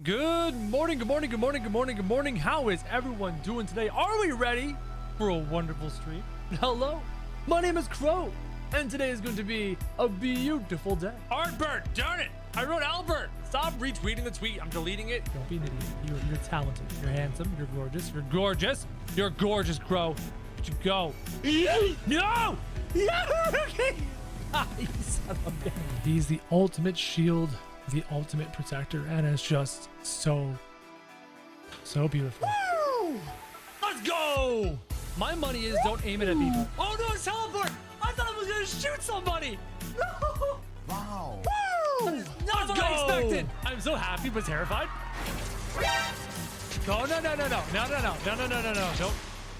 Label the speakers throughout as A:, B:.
A: Good morning, good morning, good morning, good morning, good morning. How is everyone doing today? Are we ready for a wonderful stream? Hello, my name is Crow, and today is going to be a beautiful day.
B: Artbert, darn it! I wrote Albert. Stop retweeting the tweet. I'm deleting it.
A: Don't be an idiot. You're talented. You're handsome. You're gorgeous. You're gorgeous. You're gorgeous, Crow. Where'd you go? No! You son of a bitch. He's the ultimate shield, the ultimate protector, and it's just so beautiful.
B: Woo! Let's go!
A: My money is don't aim it at people.
B: Oh no, it's teleport! I thought I was gonna shoot somebody! No!
C: Wow.
B: Woo!
A: Not what I expected. I'm so happy but terrified. No.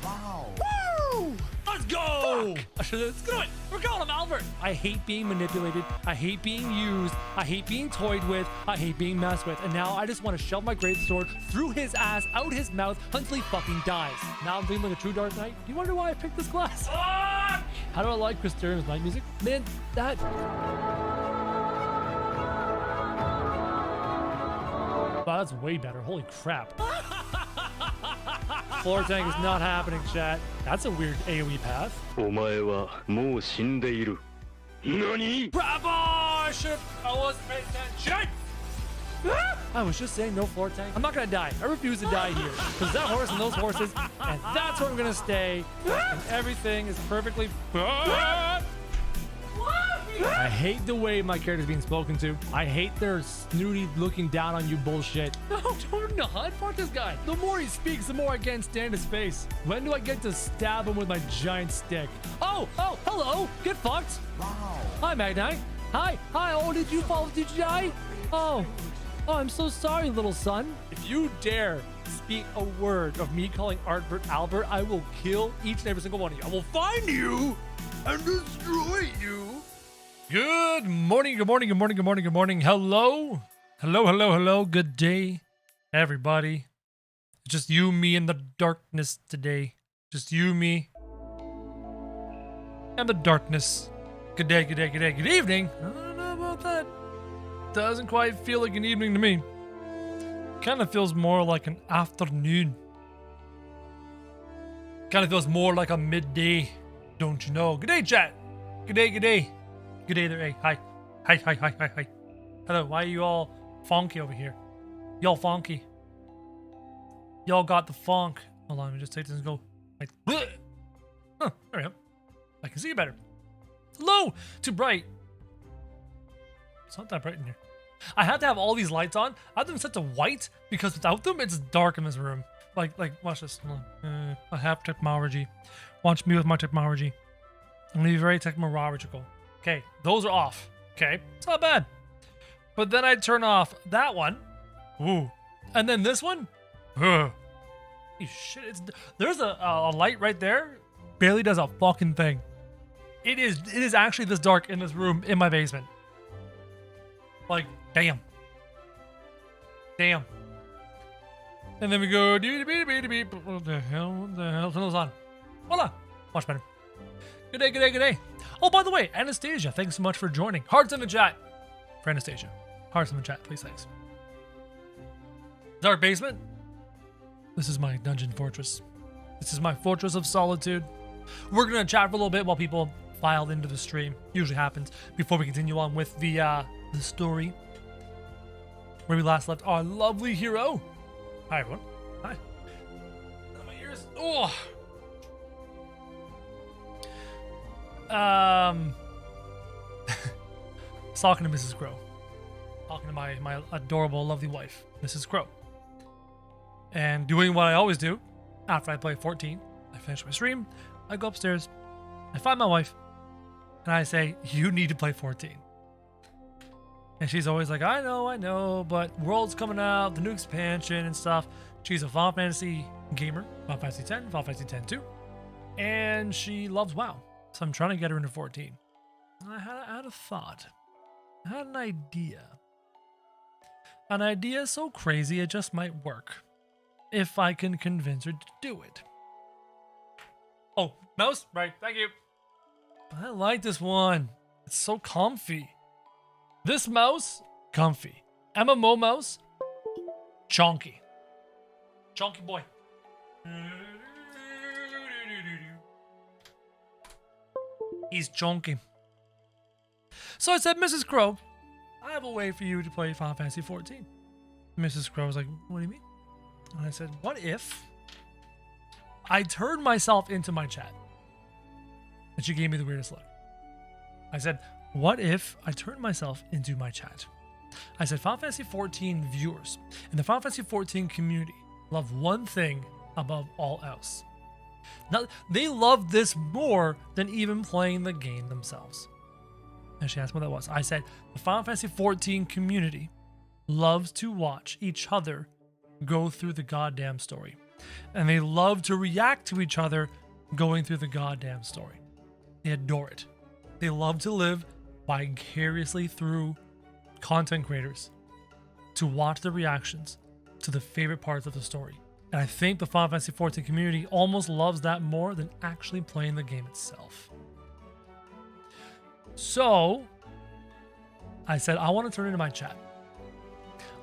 C: Wow.
B: Woo! Let's go!
A: Let's do it.
B: We're calling him Albert!
A: I hate being manipulated. I hate being used. I hate being toyed with. I hate being messed with. And now I just want to shove my greatsword through his ass, out his mouth, until he fucking dies. Now I'm feeling like a true Dark Knight. Do you wonder why I picked this class?
B: Fuck!
A: How do I like Chris Durham's night music? Man, that... Wow, that's way better. Holy crap. Floor tank is not happening, chat. That's a weird AoE path.
D: お前はもう死んでいる。何？
B: Bravo! I wasn't paying attention!
A: I was just saying no floor tank. I'm not gonna die. I refuse to die here. Because that horse and those horses, and that's where I'm gonna stay. And everything is perfectly fine. I hate the way my character's being spoken to. I hate their snooty looking down on you bullshit. No, don't not. Fuck this guy. The more he speaks, the more I can't stand his face. When do I get to stab him with my giant stick? Oh, hello. Get fucked.
C: Wow.
A: Hi, Magnite. Hi. Oh, did you fall? Did you die? Oh, I'm so sorry, little son. If you dare speak a word of me calling Albert, I will kill each and every single one of you. I will find you and destroy you. Good morning, good morning, good morning, good morning, good morning. Hello. Good day, everybody. It's just you, me, and the darkness today. Just you, me, and the darkness. Good day, good evening. I don't know about that. Doesn't quite feel like an evening to me. Kind of feels more like an afternoon. Kind of feels more like a midday. Don't you know? Good day, chat. Good day. Good day there. Hey, hi. Hello, why are you all funky over here? Y'all funky. Y'all got the funk. Hold on, let me just take this and go like, bleh. Huh, there we go. I can see you better. Hello, too bright. It's not that bright in here. I had to have all these lights on. I had them set to white because without them, it's dark in this room. Like, watch this. Hold on. I have technology. Watch me with my technology. I'm gonna be very technological. Okay, those are off. Okay, it's not bad. But then I turn off that one. Ooh. And then this one. Ugh. Shit, there's a light right there. Barely does a fucking thing. It is actually this dark in this room in my basement. Like, damn. And then we go. What the hell? Turn those on. Voila. Much better. Good day. Oh, by the way, Anastasia, thanks so much for joining. Hearts in the chat for Anastasia. Hearts in the chat, please, thanks. Dark basement. This is my dungeon fortress. This is my fortress of solitude. We're gonna chat for a little bit while people file into the stream. Usually happens before we continue on with the story where we last left our lovely hero. Hi, everyone. Hi. My ears. Oh. Talking to Mrs. Crow. Talking to my adorable, lovely wife, Mrs. Crow. And doing what I always do after I play 14. I finish my stream, I go upstairs, I find my wife, and I say, you need to play 14. And she's always like, I know, but World's coming out, the new expansion and stuff. She's a Final Fantasy gamer, Final Fantasy X, Final Fantasy X-2, and she loves WoW. So I'm trying to get her into 14. And I had a thought. I had an idea. An idea so crazy it just might work. If I can convince her to do it. Oh, mouse? Right, thank you. I like this one. It's so comfy. This mouse, comfy. MMO mouse, Chonky. Chonky boy. He's chonky. So I said, Mrs. Crow, I have a way for you to play Final Fantasy XIV. Mrs. Crow was like, what do you mean? And I said, what if I turned myself into my chat? And she gave me the weirdest look. I said, what if I turned myself into my chat? I said, Final Fantasy XIV viewers and the Final Fantasy XIV community love one thing above all else. Now, they love this more than even playing the game themselves. And she asked what that was. I said, the Final Fantasy XIV community loves to watch each other go through the goddamn story. And they love to react to each other going through the goddamn story. They adore it. They love to live vicariously through content creators to watch the reactions to the favorite parts of the story. And I think the Final Fantasy XIV community almost loves that more than actually playing the game itself. So I said, I want to turn into my chat.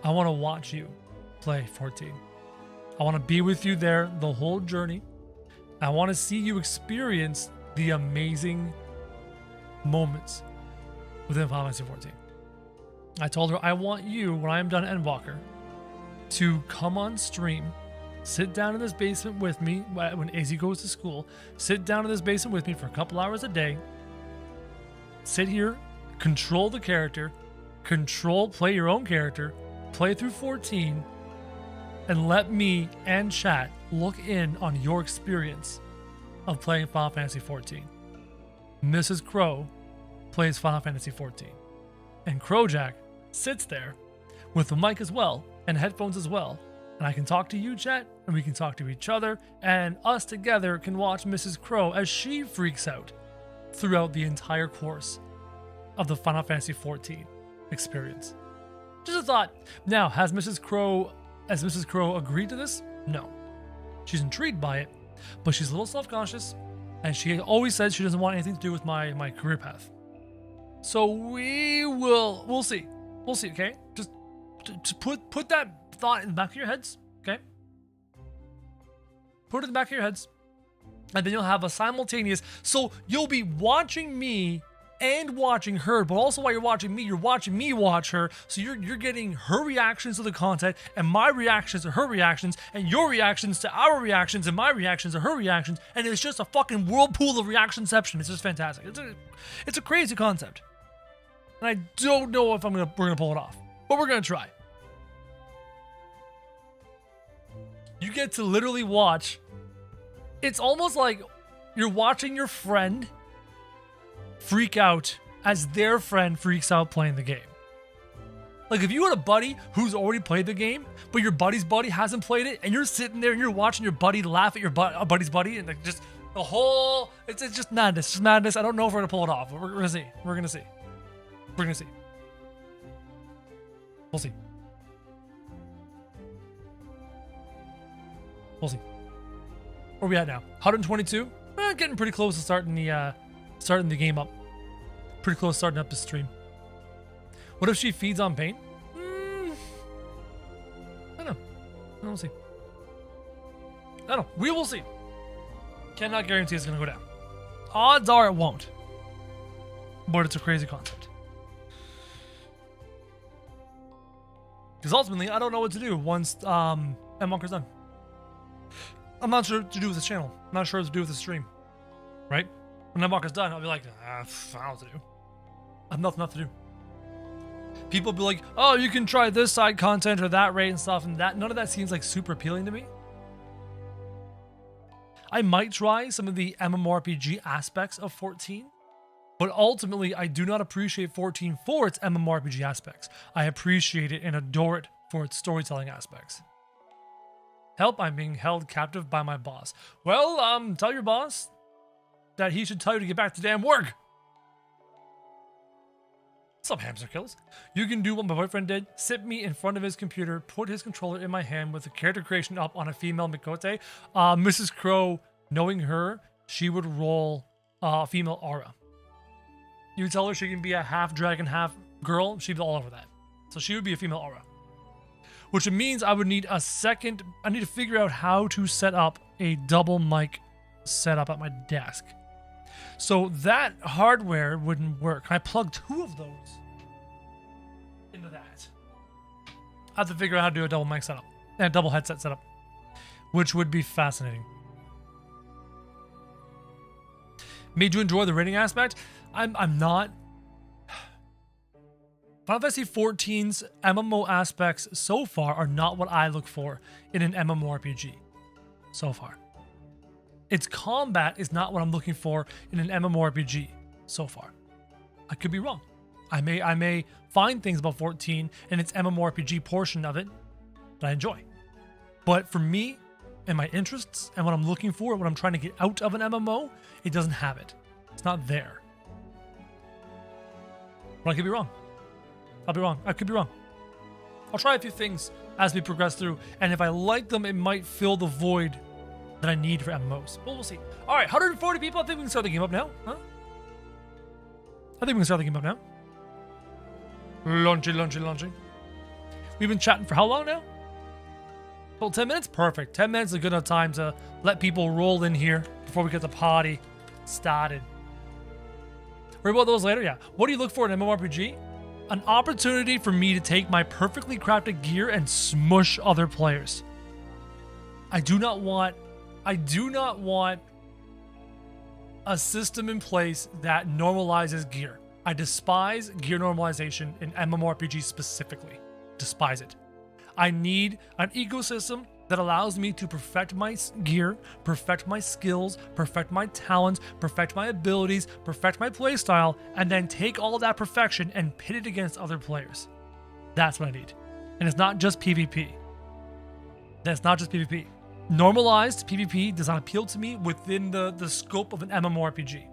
A: I want to watch you play 14. I want to be with you there the whole journey. I want to see you experience the amazing moments within Final Fantasy XIV. I told her, I want you, when I am done Endwalker, to come on stream, sit down in this basement with me when Izzy goes to school, sit down in this basement with me for a couple hours a day, sit here, control the character, play your own character, play through 14, and let me and chat look in on your experience of playing Final Fantasy XIV. Mrs. Crow plays Final Fantasy XIV, and Krojak sits there with the mic as well and headphones as well, and I can talk to you, chat, and we can talk to each other, and us together can watch Mrs. Crow as she freaks out throughout the entire course of the Final Fantasy XIV experience. Just a thought. Now, has Mrs. Crow agreed to this? No. She's intrigued by it, but she's a little self-conscious, and she always says she doesn't want anything to do with my career path. So we'll see. We'll see, okay? Just put that thought in the back of your heads, okay? Put it in the back of your heads, and then you'll have a simultaneous, so you'll be watching me and watching her, but also while you're watching me watch her, so you're getting her reactions to the content, and my reactions to her reactions, and your reactions to our reactions, and my reactions to her reactions, and it's just a fucking whirlpool of reactionception. It's just fantastic. It's a crazy concept, and I don't know if we're gonna pull it off, but we're gonna try. You get to literally watch. It's almost like you're watching your friend freak out as their friend freaks out playing the game. Like if you had a buddy who's already played the game, but your buddy's buddy hasn't played it, and you're sitting there and you're watching your buddy laugh at your buddy's buddy, and like just the whole, it's just madness. It's just madness. I don't know if we're gonna pull it off. We're gonna see. We're gonna see. We're gonna see. We'll see. We'll see. Where are we at now? 122. Getting pretty close to starting the game up. Pretty close to starting up the stream. What if she feeds on pain? I don't know. We'll see. I don't know. We will see. Cannot guarantee it's going to go down. Odds are it won't. But it's a crazy concept. Because ultimately, I don't know what to do once Endwalker's done. I'm not sure what to do with this channel. I'm not sure what to do with the stream. Right? When Endwalker's done, I'll be like, I don't know what to do. I have nothing left to do. People will be like, oh, you can try this side content or that rate and stuff, and that none of that seems like super appealing to me. I might try some of the MMORPG aspects of 14, but ultimately I do not appreciate 14 for its MMORPG aspects. I appreciate it and adore it for its storytelling aspects. Help, I'm being held captive by my boss. Well, tell your boss that he should tell you to get back to damn work. What's up, hamster kills? You can do what my boyfriend did. Sit me in front of his computer, put his controller in my hand with the character creation up on a female Mikote. Mrs. Crow, knowing her, she would roll a female aura. You tell her she can be a half dragon, half girl, she'd be all over that. So she would be a female aura. which means I would need a second. I need to figure out how to set up a double mic setup at my desk. So that hardware wouldn't work. I plug 2 of those into that. I have to figure out how to do a double mic setup and a double headset setup, which would be fascinating. Made you enjoy the rating aspect? I'm not. Final Fantasy XIV's MMO aspects so far are not what I look for in an MMORPG. So far. Its combat is not what I'm looking for in an MMORPG so far. I could be wrong. I may find things about 14 and its MMORPG portion of it that I enjoy. But for me and my interests and what I'm looking for, what I'm trying to get out of an MMO, it doesn't have it. It's not there. But I could be wrong. I'll be wrong. I could be wrong. I'll try a few things as we progress through, and if I like them, it might fill the void that I need for MMOs. But we'll see. All right, 140 people. I think we can start the game up now. Huh? I think we can start the game up now. Launchy. We've been chatting for how long now? Well, 10 minutes? Perfect. 10 minutes is a good enough time to let people roll in here before we get the party started. Worry about those later? Yeah. What do you look for in MMORPG? An opportunity for me to take my perfectly crafted gear and smush other players. I do not want a system in place that normalizes gear. I despise gear normalization in MMORPG specifically. Despise it. I need an ecosystem that allows me to perfect my gear, perfect my skills, perfect my talents, perfect my abilities, perfect my playstyle, and then take all of that perfection and pit it against other players. That's what I need. And it's not just PvP. That's not just PvP. Normalized PvP does not appeal to me within the scope of an MMORPG.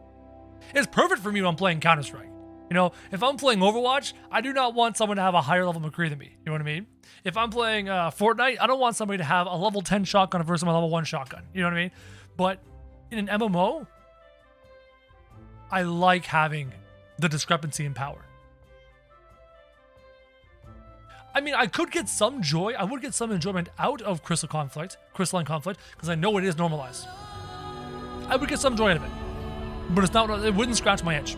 A: It's perfect for me when I'm playing Counter-Strike. You know, if I'm playing Overwatch, I do not want someone to have a higher level McCree than me. You know what I mean? If I'm playing Fortnite, I don't want somebody to have a level 10 shotgun versus my level 1 shotgun. You know what I mean? But in an MMO, I like having the discrepancy in power. I mean, I could get some joy. I would get some enjoyment out of crystalline conflict, because I know it is normalized. I would get some joy out of it. But it's not. It wouldn't scratch my itch.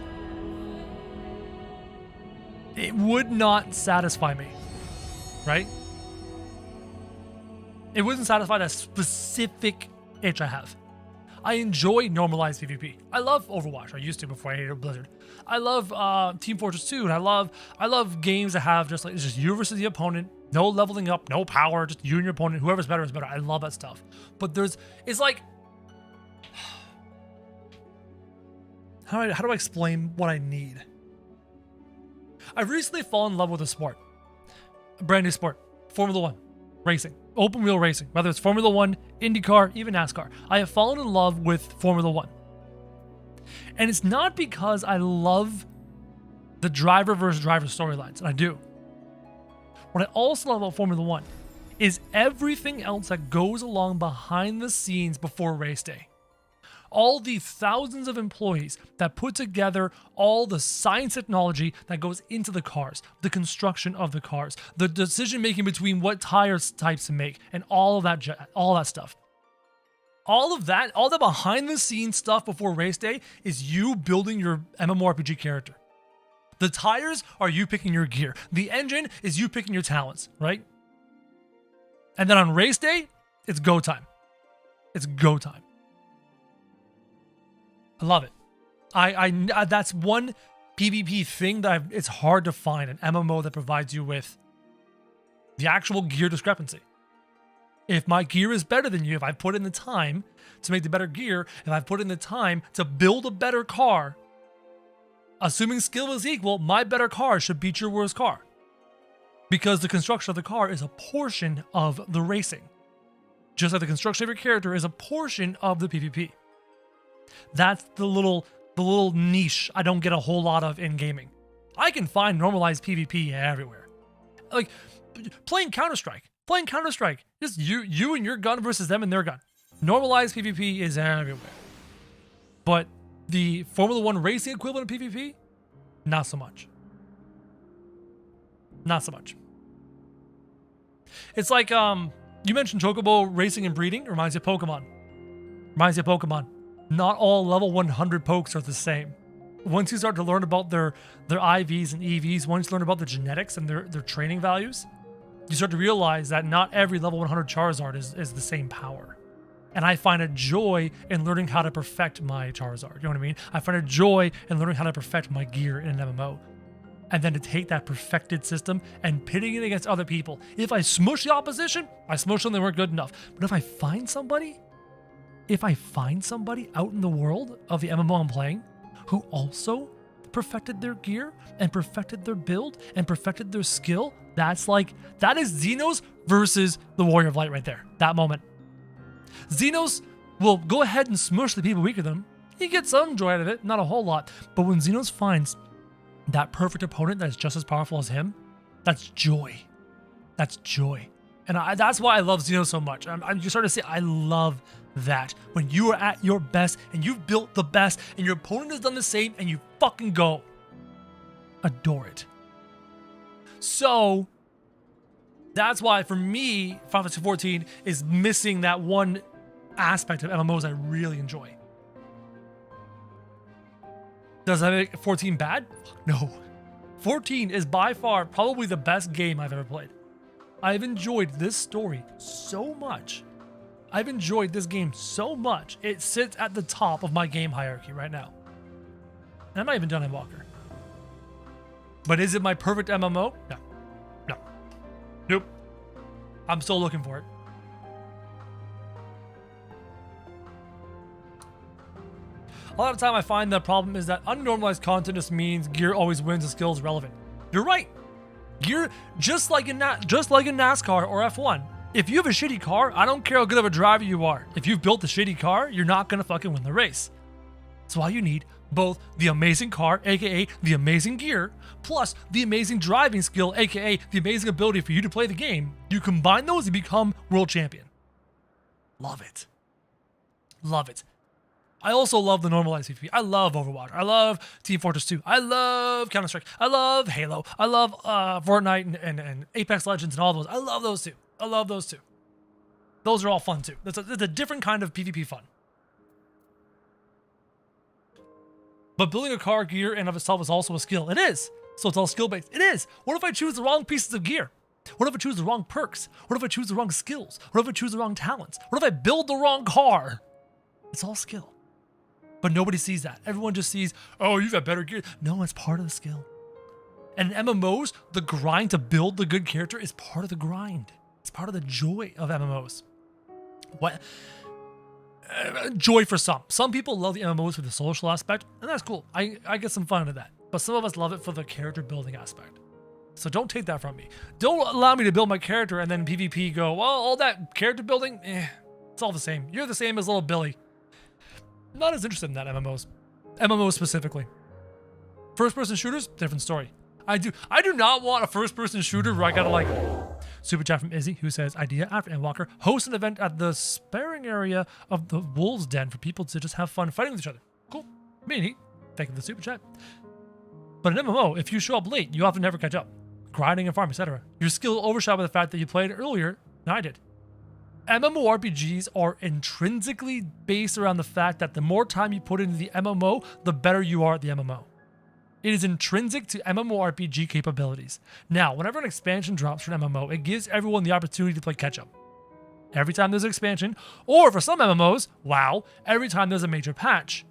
A: It would not satisfy me, right? It wouldn't satisfy that specific itch I have. I enjoy normalized PvP. I love Overwatch. I used to before I hated Blizzard. I love Team Fortress 2, and I love games that have just you versus the opponent, no leveling up, no power, just you and your opponent. Whoever's better is better. I love that stuff. But it's like, how do I explain what I need? I've recently fallen in love with a sport. A brand new sport. Formula 1. Racing. Open wheel racing. Whether it's Formula 1, IndyCar, even NASCAR. I have fallen in love with Formula 1. And it's not because I love the driver versus driver storylines. And I do. What I also love about Formula 1 is everything else that goes along behind the scenes before race day. All the thousands of employees that put together all the science technology that goes into the cars, the construction of the cars, the decision making between what tire types to make, and all that stuff. All the behind the scenes stuff before race day is you building your MMORPG character. The tires are you picking your gear. The engine is you picking your talents, right? And then on race day, it's go time. It's go time. I love it. I that's one PvP thing that it's hard to find an MMO that provides you with the actual gear discrepancy. If my gear is better than you, if I put in the time to make the better gear, if I put in the time to build a better car, assuming skill is equal, my better car should beat your worst car. Because the construction of the car is a portion of the racing. Just like the construction of your character is a portion of the PvP. That's the little niche I don't get a whole lot of in gaming. I can find normalized PvP everywhere. Like playing Counter-Strike. Just you and your gun versus them and their gun. Normalized PvP is everywhere. But the Formula 1 racing equivalent of PvP, not so much. Not so much. It's like you mentioned chocobo racing and breeding. It reminds you of Pokemon. Not all level 100 pokes are the same. Once you start to learn about their IVs and EVs, once you learn about the genetics and their training values, you start to realize that not every level 100 Charizard is the same power. And I find a joy in learning how to perfect my Charizard. You know what I mean? I find a joy in learning how to perfect my gear in an MMO. And then to take that perfected system and pitting it against other people. If I smush the opposition, I smush them, they weren't good enough. But if I find somebody out in the world of the MMO I'm playing who also perfected their gear and perfected their build and perfected their skill, that is Xenos versus the Warrior of Light right there. That moment. Xenos will go ahead and smush the people weaker than him. He gets some joy out of it, not a whole lot. But when Xenos finds that perfect opponent that's just as powerful as him, that's joy. That's joy. And that's why I love Xenos so much. I'm just starting to say I love that. When you are at your best and you've built the best and your opponent has done the same and you fucking go. Adore it. So that's why for me, Final Fantasy XIV is missing that one aspect of MMOs I really enjoy. Does that make 14 bad? No. 14 is by far probably the best game I've ever played. I've enjoyed this story so much. I've enjoyed this game so much. It sits at the top of my game hierarchy right now. And I'm not even done Endwalker. But is it my perfect MMO? No. Nope. I'm still looking for it. A lot of the time I find the problem is that unnormalized content just means gear always wins and skill is relevant. You're right. Gear, just like in NASCAR or F1, if you have a shitty car, I don't care how good of a driver you are. If you've built a shitty car, you're not going to fucking win the race. That's why you need both the amazing car, aka the amazing gear, plus the amazing driving skill, aka the amazing ability for you to play the game. You combine those and become world champion. Love it. Love it. I also love the normalized PvP. I love Overwatch. I love Team Fortress 2. I love Counter-Strike. I love Halo. I love Fortnite and Apex Legends and all those. I love those too. Those are all fun too. It's a different kind of PvP fun. But building a car gear in and of itself is also a skill. It is. So it's all skill-based. It is. What if I choose the wrong pieces of gear? What if I choose the wrong perks? What if I choose the wrong skills? What if I choose the wrong talents? What if I build the wrong car? It's all skill. But nobody sees that. Everyone just sees, oh, you've got better gear. No, it's part of the skill. And in MMOs, the grind to build the good character is part of the grind. It's part of the joy of MMOs. What? Joy for some. Some people love the MMOs for the social aspect, and that's cool. I get some fun out of that. But some of us love it for the character building aspect. So don't take that from me. Don't allow me to build my character and then PvP go, well, all that character building, it's all the same. You're the same as little Billy. Not as interested in that MMOs specifically. First-person shooters, different story. I do not want a first-person shooter where I gotta like super chat from Izzy who says idea after Endwalker host an event at the sparring area of the Wolves Den for people to just have fun fighting with each other. Cool, me neat. Thank you for the super chat. But in MMO, if you show up late, you often never catch up. Grinding and farm, etc. Your skill overshadowed by the fact that you played earlier than I did. MMORPGs are intrinsically based around the fact that the more time you put into the MMO, the better you are at the MMO. It is intrinsic to MMORPG capabilities. Now, whenever an expansion drops for an MMO, it gives everyone the opportunity to play catch-up. Every time there's an expansion, or for some MMOs, WoW, every time there's a major patch,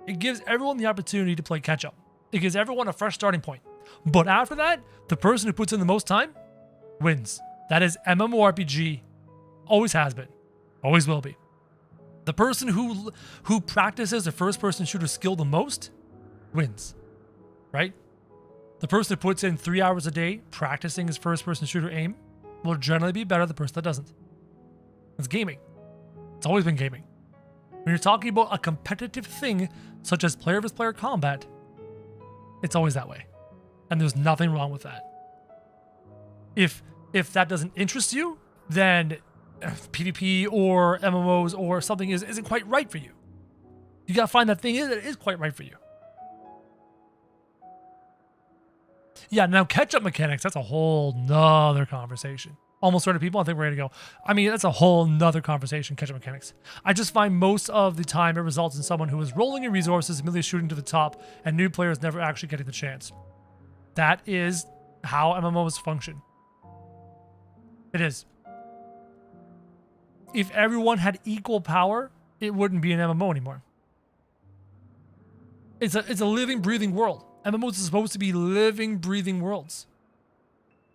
A: it gives everyone the opportunity to play catch-up. It gives everyone a fresh starting point. But after that, the person who puts in the most time wins. That is MMORPG. Always has been. Always will be. The person who practices a first-person shooter skill the most wins. Right? The person who puts in 3 hours a day practicing his first-person shooter aim will generally be better than the person that doesn't. It's gaming. It's always been gaming. When you're talking about a competitive thing, such as player versus player combat, it's always that way. And there's nothing wrong with that. If that doesn't interest you, then PvP or MMOs or something isn't quite right for you. You gotta find that thing that is quite right for you. Yeah, now catch-up mechanics, that's a whole nother conversation. almost 200 people, I think we're ready to go. I mean, that's a whole nother conversation, catch-up mechanics. I just find most of the time it results in someone who is rolling in resources, immediately shooting to the top, and new players never actually getting the chance. That is how MMOs function. It is. If everyone had equal power, it wouldn't be an MMO anymore. It's a living, breathing world. MMOs are supposed to be living, breathing worlds.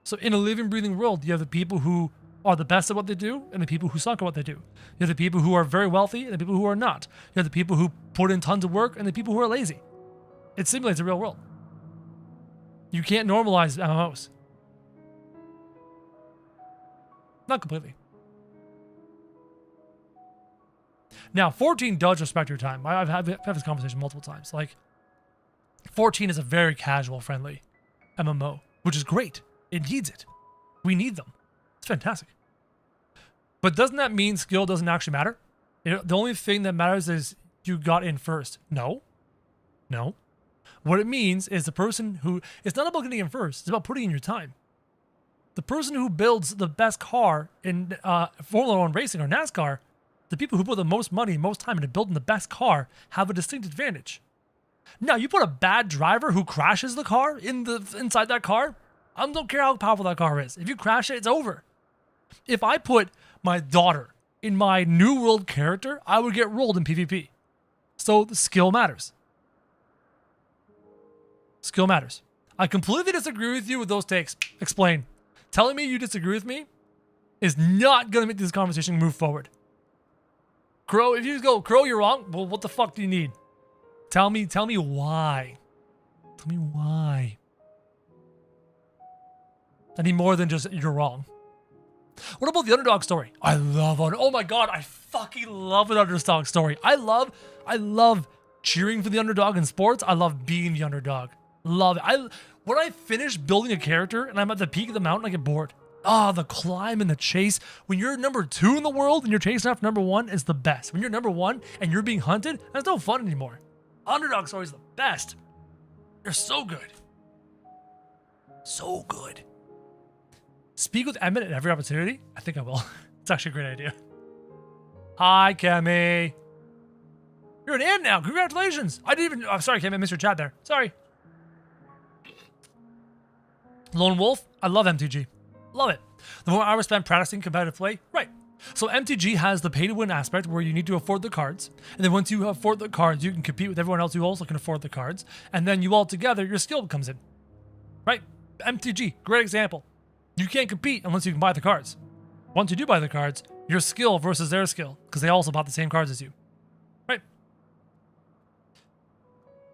A: So in a living, breathing world, you have the people who are the best at what they do and the people who suck at what they do. You have the people who are very wealthy and the people who are not. You have the people who put in tons of work and the people who are lazy. It simulates a real world. You can't normalize MMOs. Not completely. Now, 14 does respect your time. I've had this conversation multiple times. Like, 14 is a very casual, friendly MMO, which is great. It needs it. We need them. It's fantastic. But doesn't that mean skill doesn't actually matter? You know, the only thing that matters is you got in first. No. No. What it means is the person who... It's not about getting in first. It's about putting in your time. The person who builds the best car in Formula 1 racing or NASCAR, the people who put the most money, most time into building the best car have a distinct advantage. Now, you put a bad driver who crashes the car inside that car... I don't care how powerful that car is. If you crash it, it's over. If I put my daughter in my New World character, I would get rolled in PvP. So the skill matters. Skill matters. I completely disagree with you with those takes. Explain. Telling me you disagree with me is not going to make this conversation move forward. Crow, if you just go, Crow, you're wrong. Well, what the fuck do you need? Tell me why. Tell me why. I need more than just you're wrong. What about the underdog story? I love it. Oh my god, I fucking love an underdog story. I love cheering for the underdog in sports. I love being the underdog. Love it. When I finish building a character and I'm at the peak of the mountain, I get bored. The climb and the chase. When you're number 2 in the world and you're chasing after number 1 is the best. When you're number 1 and you're being hunted, that's no fun anymore. Underdog story is the best. They're so good. So good. Speak with Emmett at every opportunity? I think I will. It's actually a great idea. Hi, Kemi. You're an ant now. Congratulations. I didn't even... I'm sorry, Kemi. I missed your chat there. Sorry. Lone Wolf. I love MTG. Love it. The more hours spent practicing competitive play. Right. So MTG has the pay-to-win aspect where you need to afford the cards. And then once you afford the cards, you can compete with everyone else who also can afford the cards. And then you all together, your skill comes in. Right? MTG. Great example. You can't compete unless you can buy the cards. Once you do buy the cards, your skill versus their skill, because they also bought the same cards as you. Right?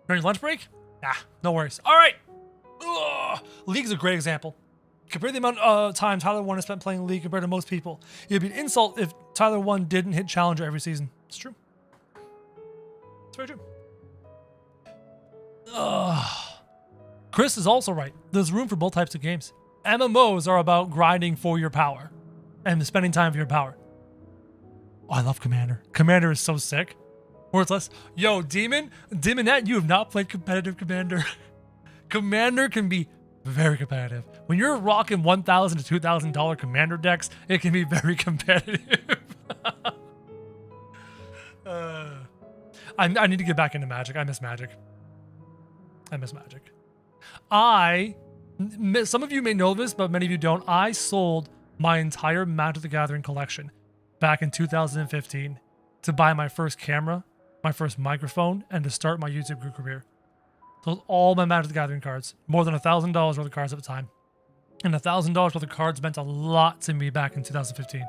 A: During lunch break? Nah, no worries. All right. Ugh. League's a great example. Compare the amount of time Tyler 1 has spent playing League compared to most people. It'd be an insult if Tyler 1 didn't hit Challenger every season. It's true. It's very true. Chris is also right. There's room for both types of games. MMOs are about grinding for your power and spending time for your power. Oh, I love Commander. Commander is so sick. Worthless. Yo, Demonette, you have not played competitive Commander. Commander can be very competitive. When you're rocking $1,000 to $2,000 Commander decks, it can be very competitive. I need to get back into Magic. I miss Magic. Some of you may know this, but many of you don't. I sold my entire Magic the Gathering collection back in 2015 to buy my first camera, my first microphone, and to start my YouTube career. Sold all my Magic the Gathering cards, more than $1,000 worth of cards at the time. And $1,000 worth of cards meant a lot to me back in 2015.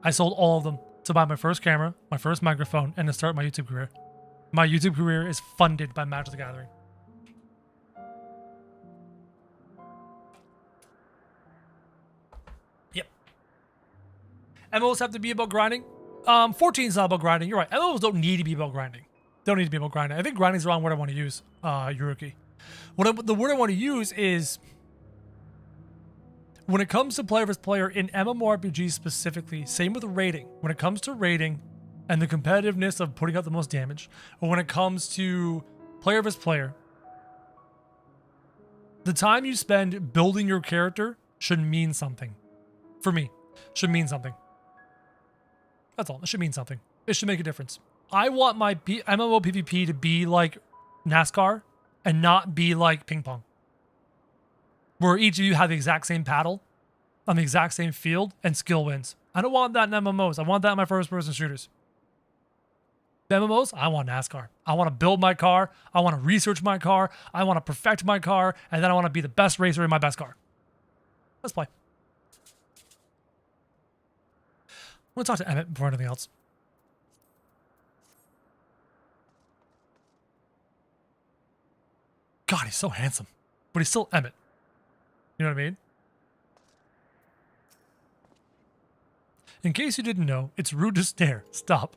A: I sold all of them to buy my first camera, my first microphone, and to start my YouTube career. My YouTube career is funded by Magic the Gathering. MMOs have to be about grinding. 14 is not about grinding. You're right. MMOs don't need to be about grinding. They don't need to be about grinding. I think grinding is the wrong word I want to use, Yuruki. The word I want to use is when it comes to player versus player in MMORPG specifically, same with raiding. When it comes to raiding and the competitiveness of putting out the most damage, or when it comes to player versus player, the time you spend building your character should mean something. for me, should mean something. That's all. It should mean something. It should make a difference. I want my MMO PvP to be like NASCAR and not be like ping pong, where each of you have the exact same paddle on the exact same field and skill wins. I don't want that in MMOs. I want that in my first-person shooters. The MMOs, I want NASCAR. I want to build my car. I want to research my car. I want to perfect my car. And then I want to be the best racer in my best car. Let's play. I'm going to talk to Emmett before anything else. God, he's so handsome. But he's still Emmett. You know what I mean? In case you didn't know, it's rude to stare. Stop.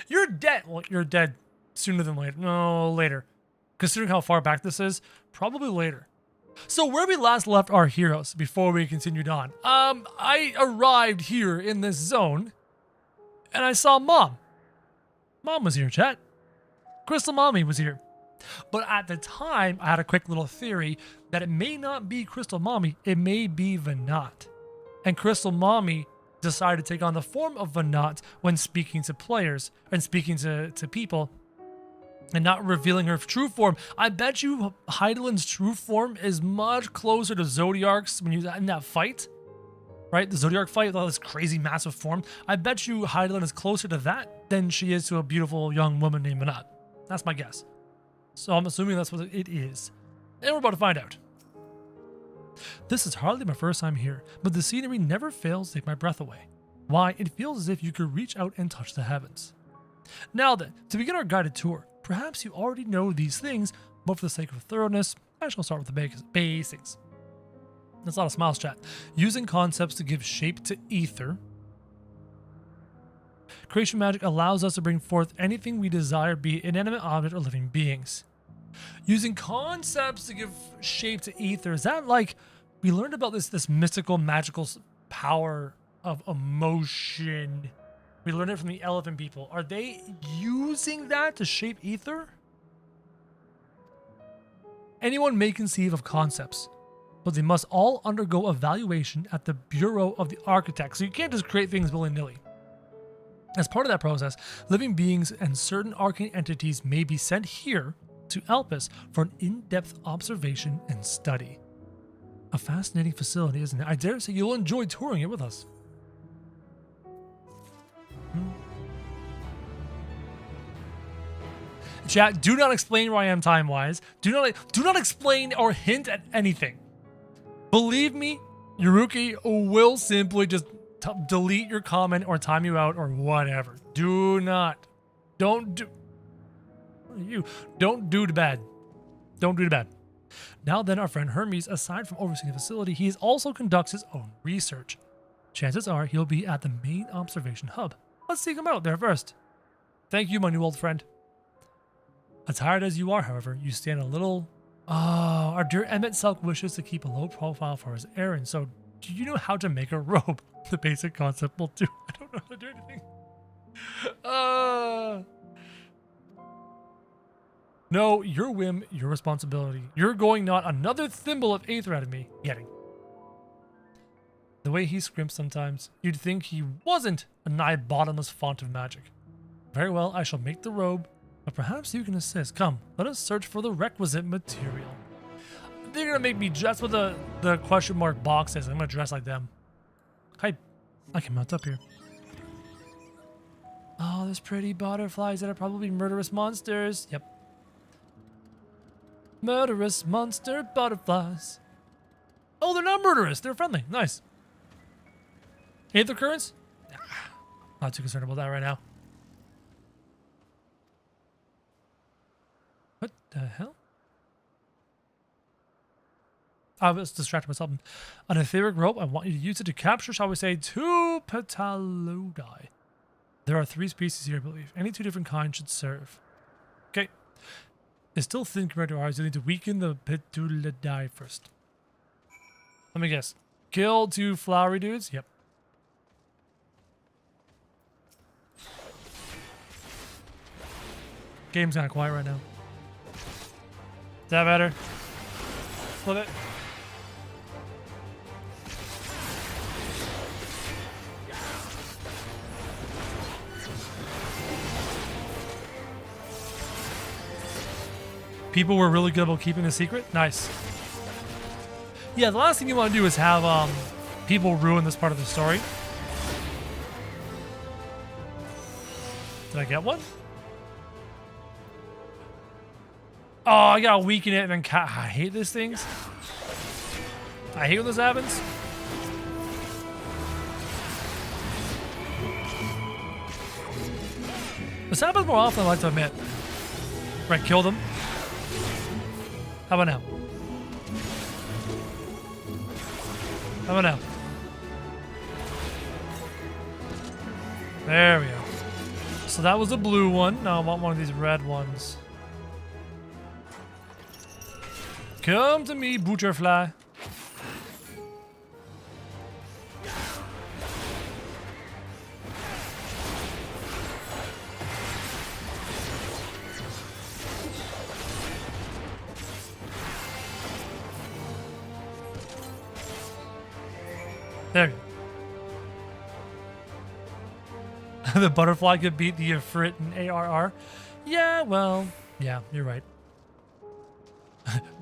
A: You're dead. Well, you're dead sooner than later. No, later. Considering how far back this is, probably later. So where we last left our heroes before we continued on, I arrived here in this zone, and I saw Mom. Mom was here, chat. Crystal Mommy was here. But at the time, I had a quick little theory that it may not be Crystal Mommy, it may be Venat. And Crystal Mommy decided to take on the form of Venat when speaking to players and speaking to people and not revealing her true form. I bet you Heidelin's true form is much closer to Zodiark's when you're in that fight, right? The Zodiark fight with all this crazy massive form. I bet you Heidelin is closer to that than she is to a beautiful young woman named Venat. That's my guess. So I'm assuming that's what it is. And we're about to find out. This is hardly my first time here, but the scenery never fails to take my breath away. Why, it feels as if you could reach out and touch the heavens. Now then, to begin our guided tour, perhaps you already know these things, but for the sake of thoroughness, I shall start with the basics. That's a lot of smiles, chat. Using concepts to give shape to ether. Creation magic allows us to bring forth anything we desire, be it inanimate object or living beings. Using concepts to give shape to ether, is that like we learned about this mystical magical power of emotion? We learned it from the elephant people. Are they using that to shape ether? Anyone may conceive of concepts, but they must all undergo evaluation at the Bureau of the Architect. So you can't just create things willy-nilly. As part of that process, living beings and certain arcane entities may be sent here to Elpis for an in-depth observation and study. A fascinating facility, isn't it? I dare say you'll enjoy touring it with us. Chat, do not explain where I am time-wise. Do not explain or hint at anything. Believe me, Yuruki will simply just delete your comment or time you out or whatever. Do not. Don't do. Don't do the bad. Don't do the bad. Now then, our friend Hermes, aside from overseeing the facility, he also conducts his own research. Chances are he'll be at the main observation hub. Let's seek him out there first. Thank you, my new old friend. Attired as you are, however, you stand a little... our dear Emmett Selk wishes to keep a low profile for his errand, so do you know how to make a robe? The basic concept will do. I don't know how to do anything. No, your whim, your responsibility. You're going not another thimble of aether out of me. Getting. The way he scrimps sometimes, you'd think he wasn't a nigh bottomless font of magic. Very well, I shall make the robe, but perhaps you can assist. Come, let us search for the requisite material. They're gonna make me dress with the question mark boxes. I'm gonna dress like them. Hi, I can mount up here. Oh, there's pretty butterflies that are probably murderous monsters. Yep. Murderous monster butterflies. Oh, they're not murderous. They're friendly. Nice. Aether currents? Not too concerned about that right now. What the hell? I was distracted by something. An etheric rope. I want you to use it to capture, shall we say, 2 petalodi. There are 3 species here, I believe. Any 2 different kinds should serve. Okay. It's still thin compared to ours. You need to weaken the petalodi first. Let me guess. Kill 2 flowery dudes? Yep. Game's kind of quiet right now. Is that better? Flip it. People were really good about keeping a secret. Nice. Yeah, the last thing you want to do is have people ruin this part of the story. Did I get one? Oh, I gotta weaken it and then I hate these things. I hate when this happens. This happens more often than I like to admit. Right, kill them. How about now? How about now? There we go. So that was the blue one. Now I want one of these red ones. Come to me, butterfly. There you go. The butterfly could beat the Ifrit and ARR. Yeah, well, yeah, you're right.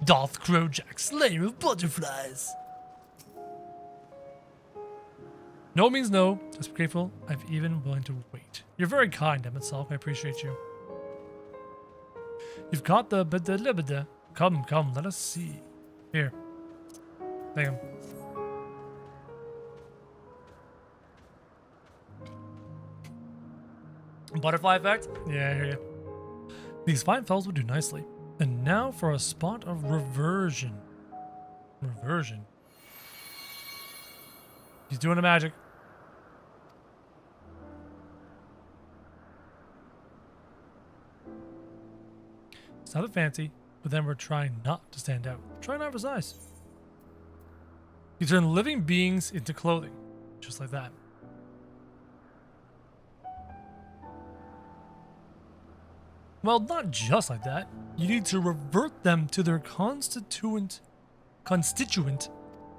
A: Darth Krojak, slayer of butterflies. No means no. Just grateful I've even willing to wait. You're very kind, Emmet. I appreciate you. You've got the bada. Come, let us see. Here. Take him. Butterfly effect? Yeah, I hear you. These fine fells will do nicely. And now for a spot of reversion. Reversion? He's doing the magic. It's not a fancy, but then we're trying not to stand out. Try not for size. You turn living beings into clothing. Just like that. Well, not just like that. You need to revert them to their constituent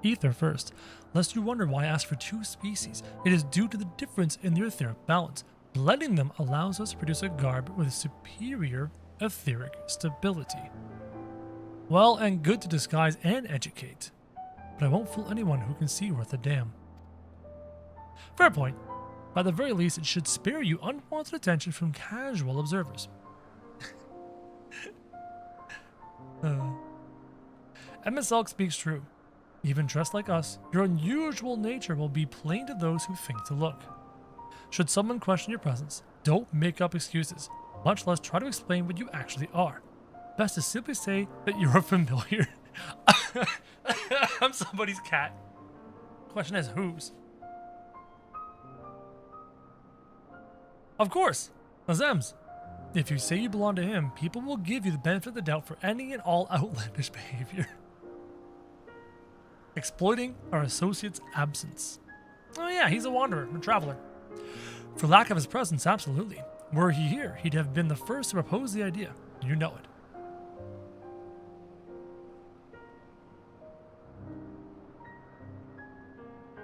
A: ether first, lest you wonder why I asked for two species. It is due to the difference in their etheric balance. Blending them allows us to produce a garb with superior etheric stability. Well and good to disguise and educate, but I won't fool anyone who can see worth a damn. Fair point. By the very least, it should spare you unwanted attention from casual observers. MSLK speaks true. Even dressed like us, your unusual nature will be plain to those who think to look. Should someone question your presence, don't make up excuses, much less try to explain what you actually are. Best to simply say that you're familiar. I'm somebody's cat. Question is, whose? Of course, Azem's. If you say you belong to him, people will give you the benefit of the doubt for any and all outlandish behavior. Exploiting our associate's absence. Oh yeah, he's a wanderer, a traveler. For lack of his presence, absolutely. Were he here, he'd have been the first to propose the idea. You know it.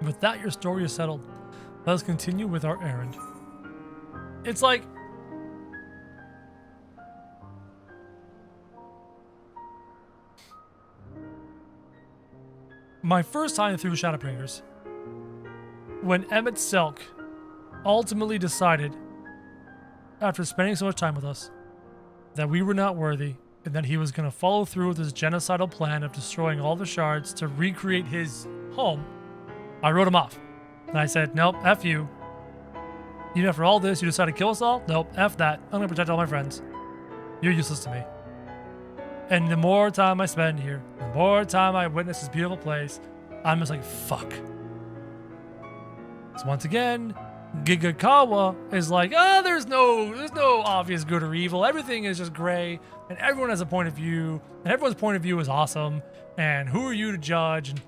A: With that, your story is settled. Let us continue with our errand. It's like... my first time through Shadowbringers, when Emmet Selk ultimately decided, after spending so much time with us, that we were not worthy, and that he was going to follow through with his genocidal plan of destroying all the shards to recreate his home, I wrote him off. And I said, nope, F you. You know, for all this, you decided to kill us all? Nope, F that. I'm going to protect all my friends. You're useless to me. And the more time I spend here, the more time I witness this beautiful place, I'm just like, fuck. So once again, Gigakawa is like, oh, there's no obvious good or evil. Everything is just gray, and everyone has a point of view, and everyone's point of view is awesome, and who are you to judge? And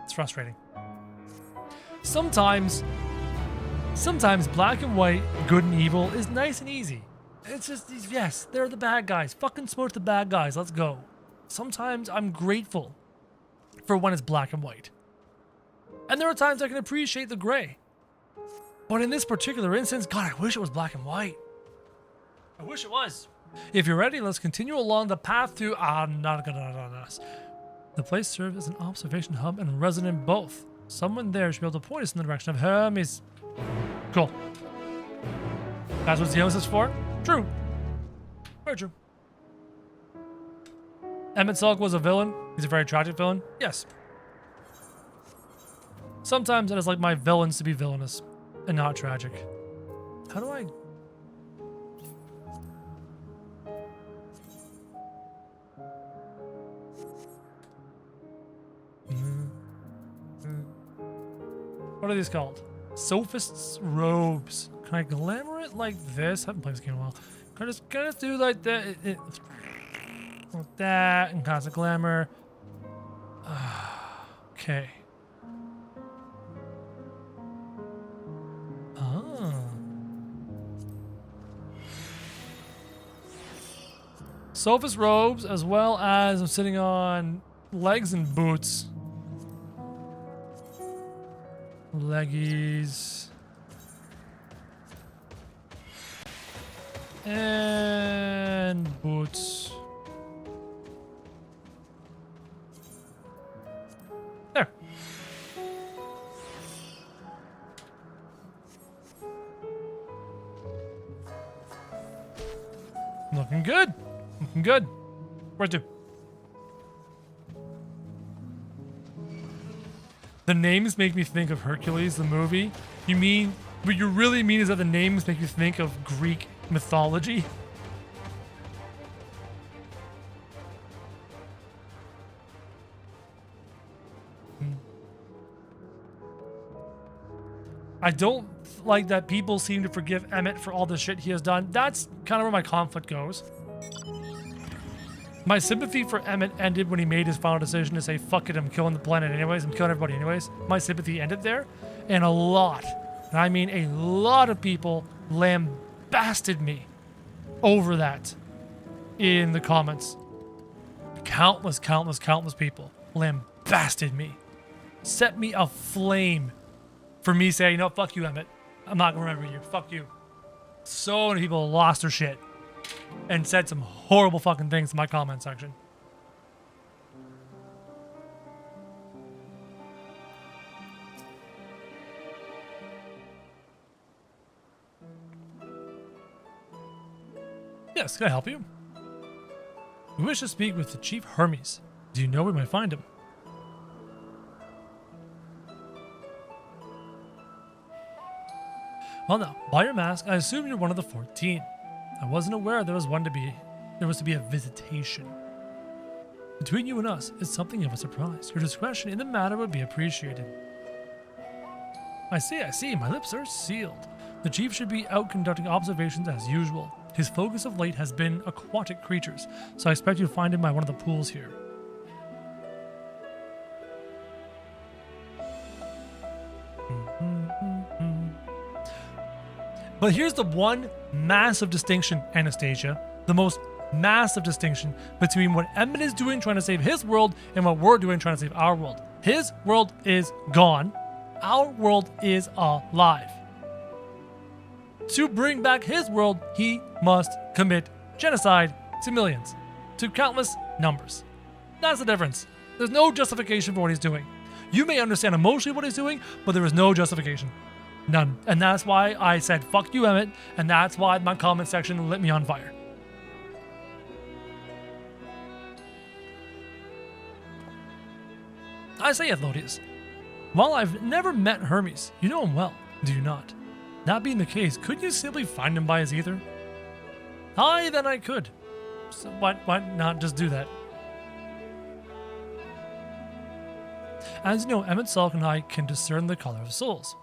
A: it's frustrating. Sometimes black and white, good and evil is nice and easy. It's just these, yes, they're the bad guys. Fucking smush the bad guys. Let's go. Sometimes I'm grateful for when it's black and white. And there are times I can appreciate the gray. But in this particular instance, God, I wish it was black and white. I wish it was. If you're ready, let's continue along the path to Anagas. The place serves as an observation hub and resident both. Someone there should be able to point us in the direction of Hermes. Cool. That's what Zeus is for? True. Very true. Emmett Salk was a villain. He's a very tragic villain. Yes. Sometimes I just like my villains to be villainous and not tragic. How do I... What are these called? Sophist's robes. Can I glamour it like this? I haven't played this game in a while. Can I just do like that? Like that and constant glamour. Okay. Sophist robes, as well as I'm sitting on legs and boots. Leggies. And boots. There. Looking good. Looking good. Where to? The names make me think of Hercules, the movie. You mean, what you really mean is that the names make you think of Greek mythology? I don't like that people seem to forgive Emmett for all the shit he has done. That's kind of where my conflict goes. My sympathy for Emmett ended when he made his final decision to say, fuck it, I'm killing the planet anyways, I'm killing everybody anyways. My sympathy ended there. And a lot, and I mean a lot of people lambasted me over that in the comments. Countless people lambasted me. Set me aflame for me saying, no, fuck you, Emmett. I'm not gonna remember you. Fuck you. So many people lost their shit and said some horrible fucking things in my comment section. Yes, can I help you? We wish to speak with the Chief Hermes. Do you know where we might find him? Well now, by your mask, I assume you're one of the 14. I wasn't aware there was to be a visitation. Between you and us is something of a surprise. Your discretion in the matter would be appreciated. I see. My lips are sealed. The chief should be out conducting observations as usual. His focus of late has been aquatic creatures, so I expect you to find him by one of the pools here. But here's the one massive distinction, Anastasia. The most massive distinction between what Emmett is doing trying to save his world and what we're doing trying to save our world. His world is gone. Our world is alive. To bring back his world, he must commit genocide to millions, to countless numbers. That's the difference. There's no justification for what he's doing. You may understand emotionally what he's doing, but there is no justification. None. And that's why I said, fuck you, Emmett, and that's why my comment section lit me on fire. I say, Athlodius, while I've never met Hermes, you know him well, do you not? That being the case, could you simply find him by his ether? Aye, then I could. So why not just do that? As you know, Emmett Salk and I can discern the color of souls.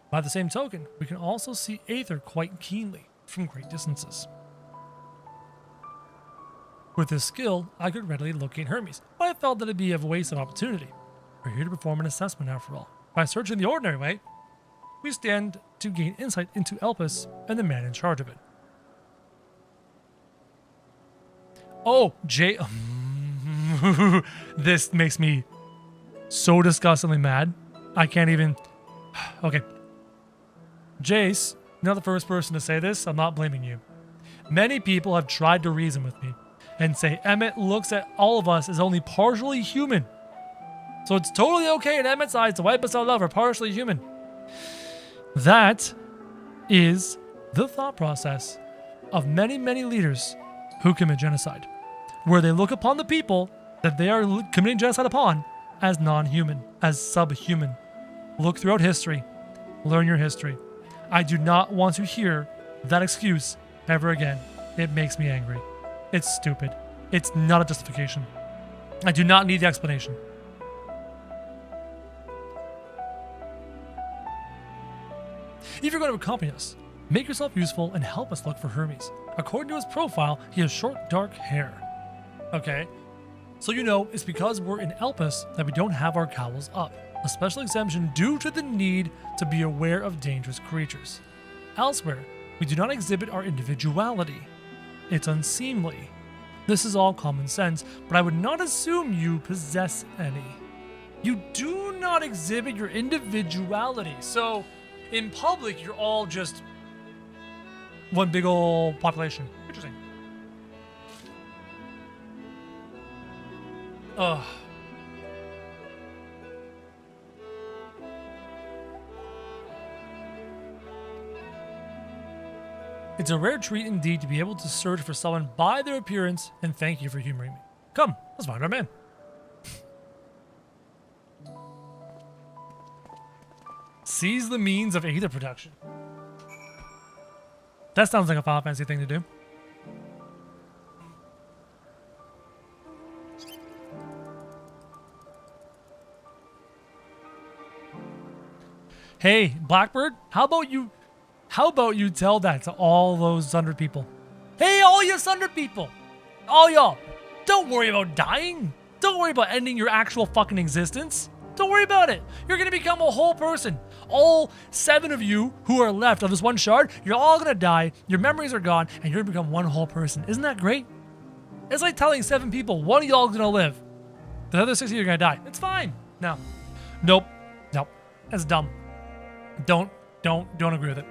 A: By the same token, we can also see Aether quite keenly from great distances. With this skill, I could readily locate Hermes, but I felt that it'd be a waste of opportunity. We're here to perform an assessment after all. By searching the ordinary way, we stand to gain insight into Elpis and the man in charge of it. Oh, Jay. This makes me so disgustingly mad. I can't even. Okay. Jace, you're not the first person to say this. I'm not blaming you. Many people have tried to reason with me and say Emmett looks at all of us as only partially human. So it's totally okay in Emmett's eyes to wipe us all over partially human. That is the thought process of many, many leaders who commit genocide, where they look upon the people that they are committing genocide upon as non-human, as subhuman. Look throughout history. Learn your history. I do not want to hear that excuse ever again. It makes me angry. It's stupid. It's not a justification. I do not need the explanation. If you're going to accompany us, make yourself useful and help us look for Hermes. According to his profile, he has short, dark hair. Okay, so you know it's because we're in Elpis that we don't have our cowls up. A special exemption due to the need to be aware of dangerous creatures. Elsewhere, we do not exhibit our individuality. It's unseemly. This is all common sense, but I would not assume you possess any. You do not exhibit your individuality, so in public, you're all just one big old population. Interesting. Ugh. It's a rare treat indeed to be able to search for someone by their appearance, and thank you for humoring me. Come, let's find our man. Seize the means of Aether production. That sounds like a Final Fantasy thing to do. Hey, Blackbird, how about you tell that to all those Sunder people? Hey, all you Sunder people! All y'all, don't worry about dying. Don't worry about ending your actual fucking existence. Don't worry about it. You're gonna become a whole person. All 7 of you who are left of this one shard, you're all gonna die, your memories are gone, and you're gonna become one whole person. Isn't that great? It's like telling 7 people, one of y'all is gonna live. The other 6 of you are gonna die. It's fine. No. Nope. That's dumb. Don't agree with it.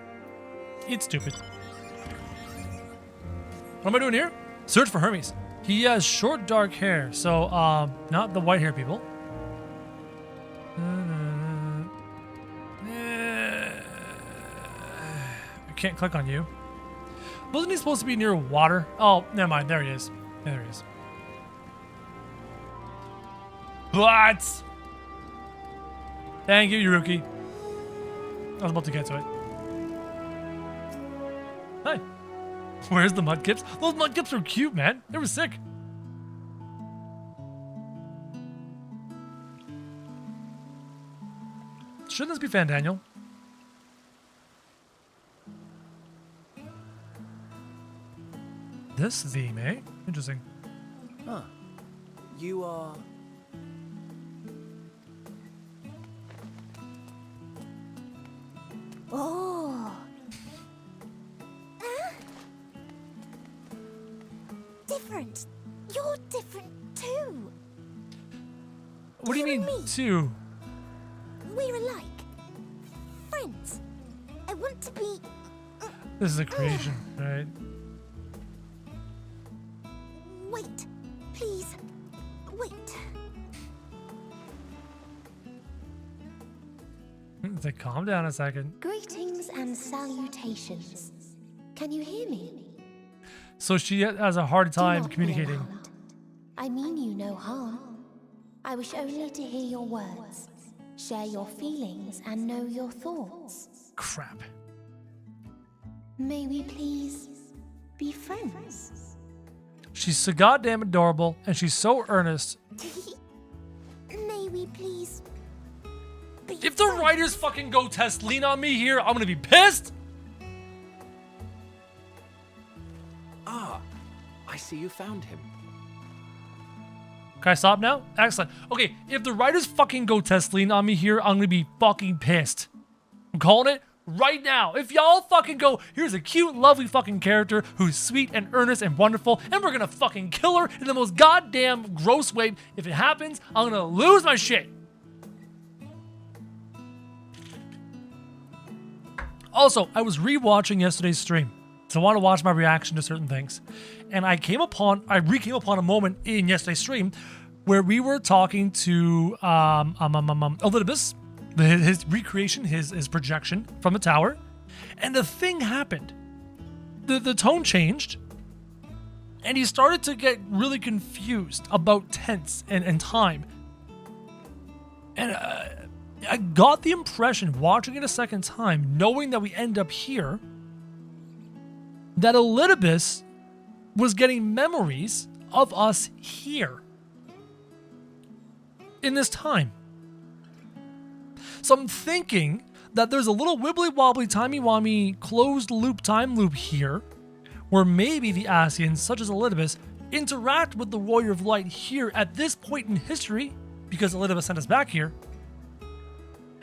A: It's stupid. What am I doing here? Search for Hermes. He has short, dark hair, so, not the white hair people. I can't click on you. Wasn't he supposed to be near water? Oh, never mind. There he is. There he is. What? Thank you, Yuruki. I was about to get to it. Hi. Where's the mudkips? Those mudkips are cute, man. They were sick. Shouldn't this be Fandaniel? This theme, eh? Interesting.
C: Huh. You are...
E: Oh. Different. You're different too.
A: What do you mean,
E: Me.
A: too?
E: We're alike. Friends. I want to be...
A: This is a creation, right?
E: Wait. Please. Wait.
A: It's like, calm down a second.
E: Greetings and salutations. Can you hear me?
A: So she has a hard
E: Do
A: time
E: not be
A: communicating.
E: alarmed. I mean you no harm. I wish only to hear your words, share your feelings, and know your thoughts.
A: Crap.
E: May we please be friends?
A: She's so goddamn adorable, and she's so earnest.
E: May we please be
A: If the
E: friends?
A: writers fucking go test lean on me here, I'm gonna be pissed.
C: Ah, I see you found him.
A: Can I stop now? Excellent. Okay, if the writers fucking go test lean on me here, I'm gonna be fucking pissed. I'm calling it right now. If y'all fucking go, here's a cute, lovely fucking character who's sweet and earnest and wonderful, and we're gonna fucking kill her in the most goddamn gross way. If it happens, I'm gonna lose my shit. Also, I was rewatching yesterday's stream. So I want to watch my reaction to certain things. And I came upon a moment in yesterday's stream where we were talking to Elidibus, his recreation, his projection from the tower, and the thing happened. The tone changed, and he started to get really confused about tense and time. And I got the impression, watching it a second time, knowing that we end up here, that Elidibus was getting memories of us here in this time. So I'm thinking that there's a little wibbly-wobbly, timey-wimey, closed-loop time loop here, where maybe the Ascians, such as Elidibus, interact with the Warrior of Light here at this point in history, because Elidibus sent us back here,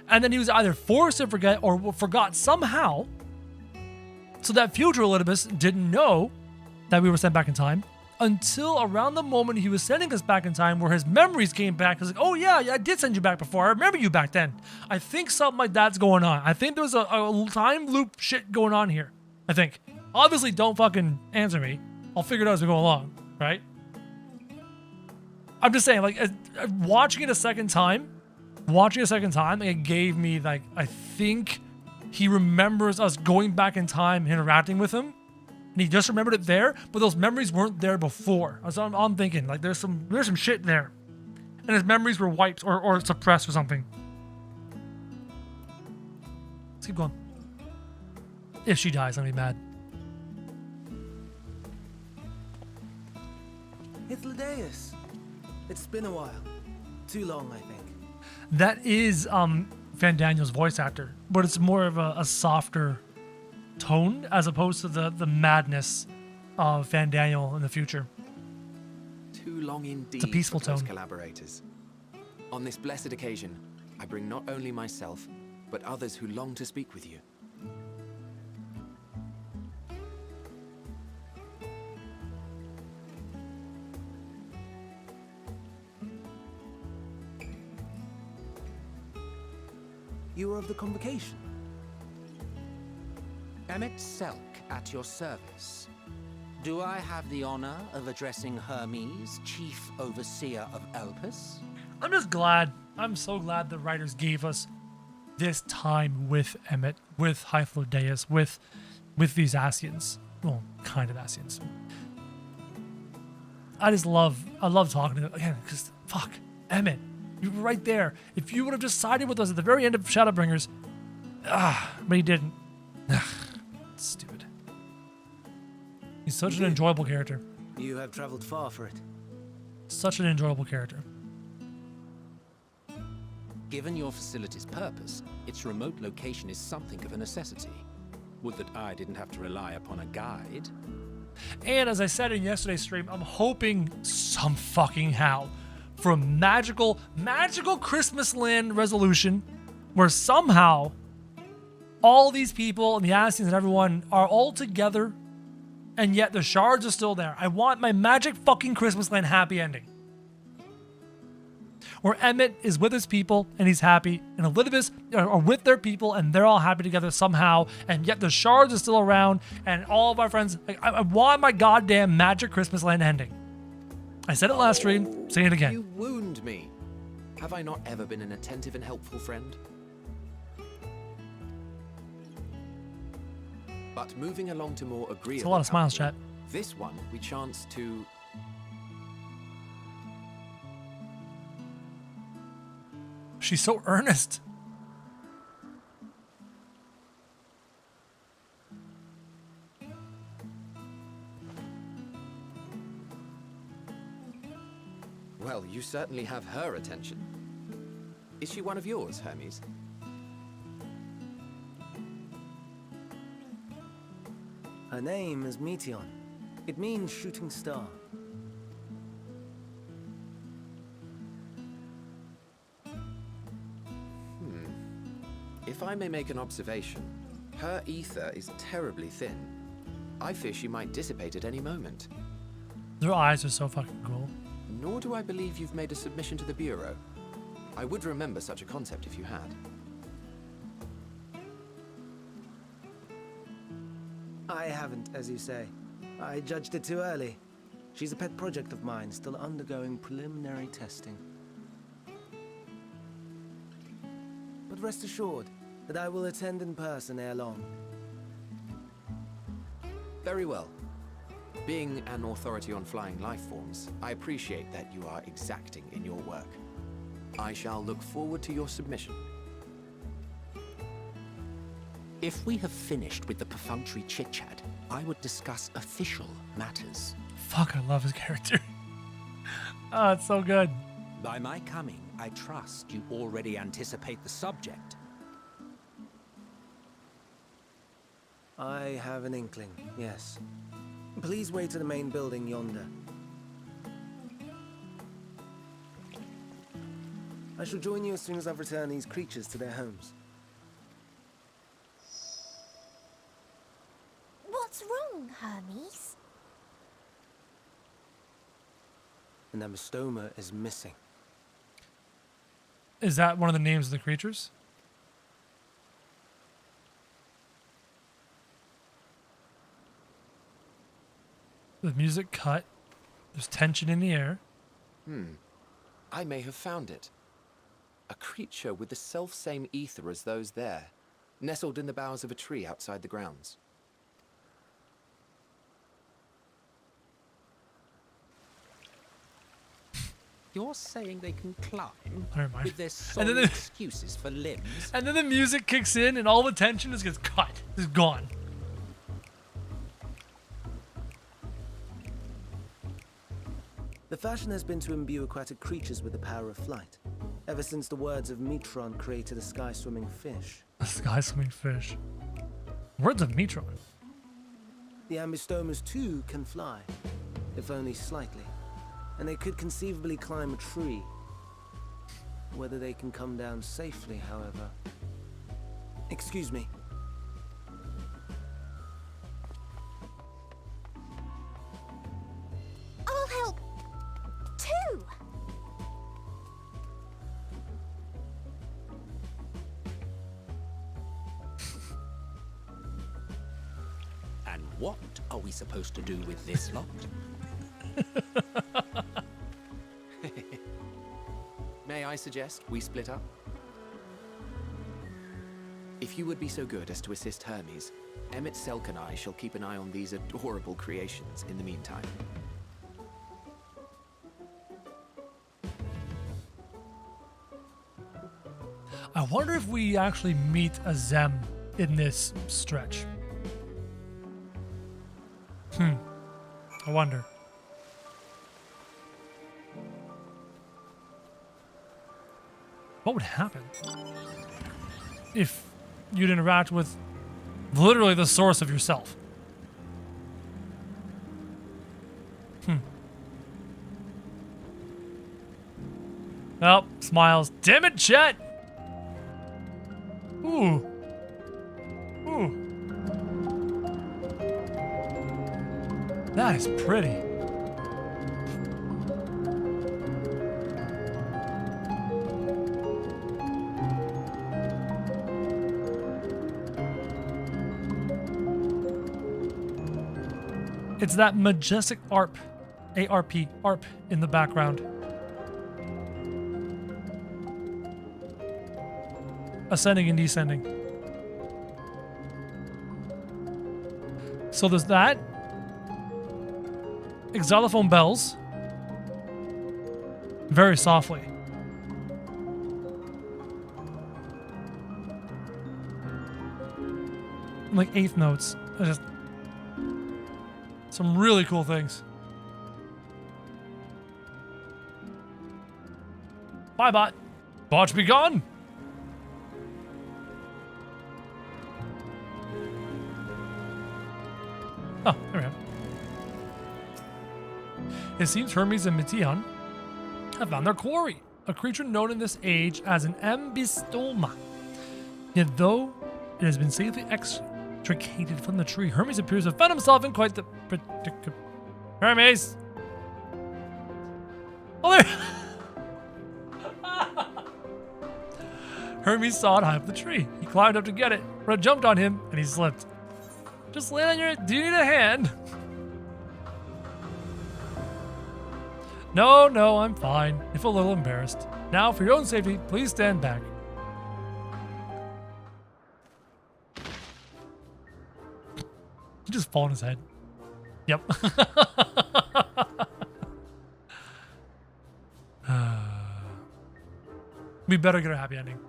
A: and then he was either forced to forget or forgot somehow, so that future Elidibus didn't know that we were sent back in time until around the moment he was sending us back in time, where his memories came back. He was like, oh yeah, I did send you back before. I remember you back then. I think something like that's going on. I think there's a time loop shit going on here. I think. Obviously, don't fucking answer me. I'll figure it out as we go along, right? I'm just saying, like, watching it a second time, it gave me, like, I think he remembers us going back in time, interacting with him, and he just remembered it there, but those memories weren't there before. So I'm thinking, like, there's some shit there, and his memories were wiped or suppressed or something. Let's keep going. If she dies, I'll be mad.
C: It's Legatus. It's been a while. Too long, I think.
A: That is Fandaniel's voice actor, but it's more of a softer tone as opposed to the madness of Fandaniel in the future.
C: Too long indeed.
A: It's a peaceful
C: for close
A: tone.
C: Collaborators. On this blessed occasion, I bring not only myself, but others who long to speak with you. You are of the convocation.
F: Emmet Selk at your service. Do I have the honor of addressing Hermes, Chief Overseer of Elpis?
A: I'm just glad. I'm so glad the writers gave us this time with Emmet, with Hythlodeus, with these Ascians. Well, kind of Ascians. I love talking to them again, because fuck, Emmet. You were right there. If you would have just sided with us at the very end of Shadowbringers, but he didn't. Stupid. He's such an enjoyable character.
C: You have traveled far for it.
A: Such an enjoyable character.
F: Given your facility's purpose, its remote location is something of a necessity. Would that I didn't have to rely upon a guide.
A: And as I said in yesterday's stream, I'm hoping some fucking how for a magical Christmas land resolution where somehow all these people and the Ascians and everyone are all together and yet the shards are still there. I want my magic fucking Christmas land happy ending. Where Emmet is with his people and he's happy, and Elidibus are with their people and they're all happy together somehow, and yet the shards are still around and all of our friends. I want my goddamn magic Christmas land ending. I said it last stream, saying it again.
C: You wound me. Have I not ever been an attentive and helpful friend? But moving along to more agreeable.
A: It's a lot of smiles, chat.
C: This one we chance to.
A: She's so earnest.
C: Well, you certainly have her attention. Is she one of yours, Hermes?
G: Her name is Meteon. It means shooting star.
C: If I may make an observation, her ether is terribly thin. I fear she might dissipate at any moment.
A: Their eyes are so fucking cool.
C: Nor do I believe you've made a submission to the Bureau. I would remember such a concept if you had.
G: I haven't, as you say. I judged it too early. She's a pet project of mine, still undergoing preliminary testing. But rest assured that I will attend in person ere long.
C: Very well. Being an authority on flying life forms, I appreciate that you are exacting in your work. I shall look forward to your submission.
F: If we have finished with the perfunctory chit-chat, I would discuss official matters.
A: Fuck, I love his character. Oh, it's so good.
F: By my coming, I trust you already anticipate the subject.
G: I have an inkling, yes. Please wait to the main building yonder. I shall join you as soon as I've returned these creatures to their homes.
E: What's wrong, Hermes?
G: The Nemestoma is missing.
A: Is that one of the names of the creatures? The music cut. There's tension in the air.
C: I may have found it. A creature with the self-same ether as those there, nestled in the boughs of a tree outside the grounds.
F: You're saying they can climb
A: Never mind.
F: with their
A: And then
F: solid excuses for limbs?
A: And then the music kicks in and all the tension just gets cut. It's gone.
G: The fashion has been to imbue aquatic creatures with the power of flight, ever since the words of Metron created a sky-swimming fish.
A: A sky-swimming fish. Words of Metron.
G: The Ambistomas too can fly, if only slightly, and they could conceivably climb a tree. Whether they can come down safely, however. Excuse me.
E: I'll help too.
F: And what are we supposed to do with this lot?
C: May I suggest we split up? If you would be so good as to assist Hermes, Emmett Selk and I shall keep an eye on these adorable creations in the meantime.
A: I wonder if we actually meet a Zem in this stretch. I wonder. What would happen if you'd interact with literally the source of yourself? Oh, smiles. Damn it, Chet! Ooh. Ooh. That is pretty. It's that majestic ARP, A-R-P, ARP in the background. Ascending and descending. So there's that. Xylophone bells. Very softly. Like eighth notes. Just some really cool things. Bye, bot. Bot be gone. Oh, there we go. It seems Hermes and Metion have found their quarry, a creature known in this age as an Ambistoma. Yet though it has been safely extricated from the tree, Hermes appears to have found himself in quite the predicament. Hermes! Oh, there! Hermes saw it high up the tree. He climbed up to get it, but it jumped on him and he slipped. Just land on your... Do you need a hand? No, I'm fine. I feel a little embarrassed. Now, for your own safety, please stand back. He just fall on his head. Yep. We better get a happy ending.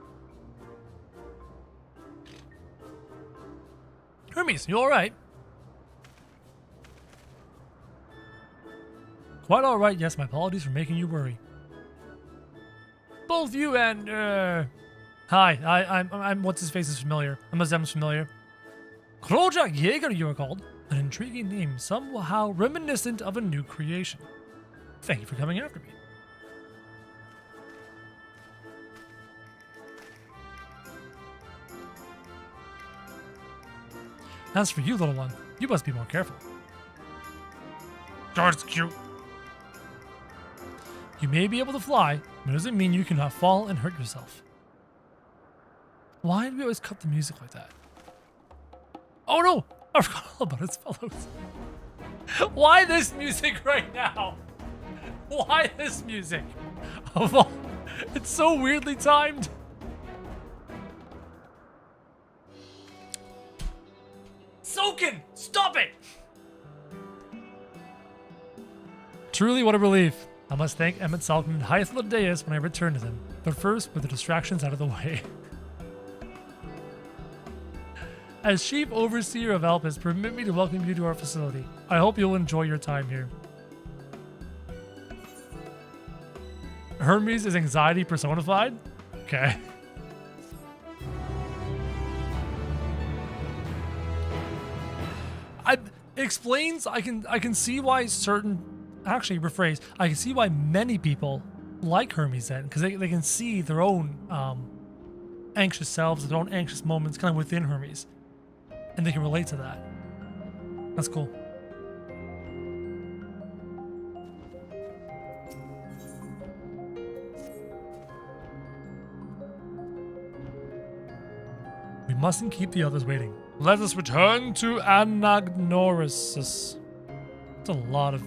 A: Hermes, you alright? Quite alright, yes, my apologies for making you worry. Both you and, Hi, I'm what's his face is familiar. Zem's familiar. Krojak Jaeger, you are called. An intriguing name, somehow reminiscent of a new creation. Thank you for coming after me. As for you, little one, you must be more careful. That's cute. You may be able to fly, but it doesn't mean you cannot fall and hurt yourself. Why do we always cut the music like that? Oh no! I forgot all about its fellows. Why this music right now? Why this music? It's so weirdly timed. Soken! Stop it! Truly, what a relief. I must thank Emmett Salkman and Hythla Deus when I return to them. But first, with the distractions out of the way. As Chief Overseer of Elpis, permit me to welcome you to our facility. I hope you'll enjoy your time here. Hermes is anxiety personified? Okay. Explains I can see why certain rephrase I can see why many people like Hermes then, because they can see their own anxious selves, their own anxious moments kind of within Hermes, and they can relate to that. That's cool. We mustn't keep the others waiting. Let us return to Anagnorisus. It's a lot of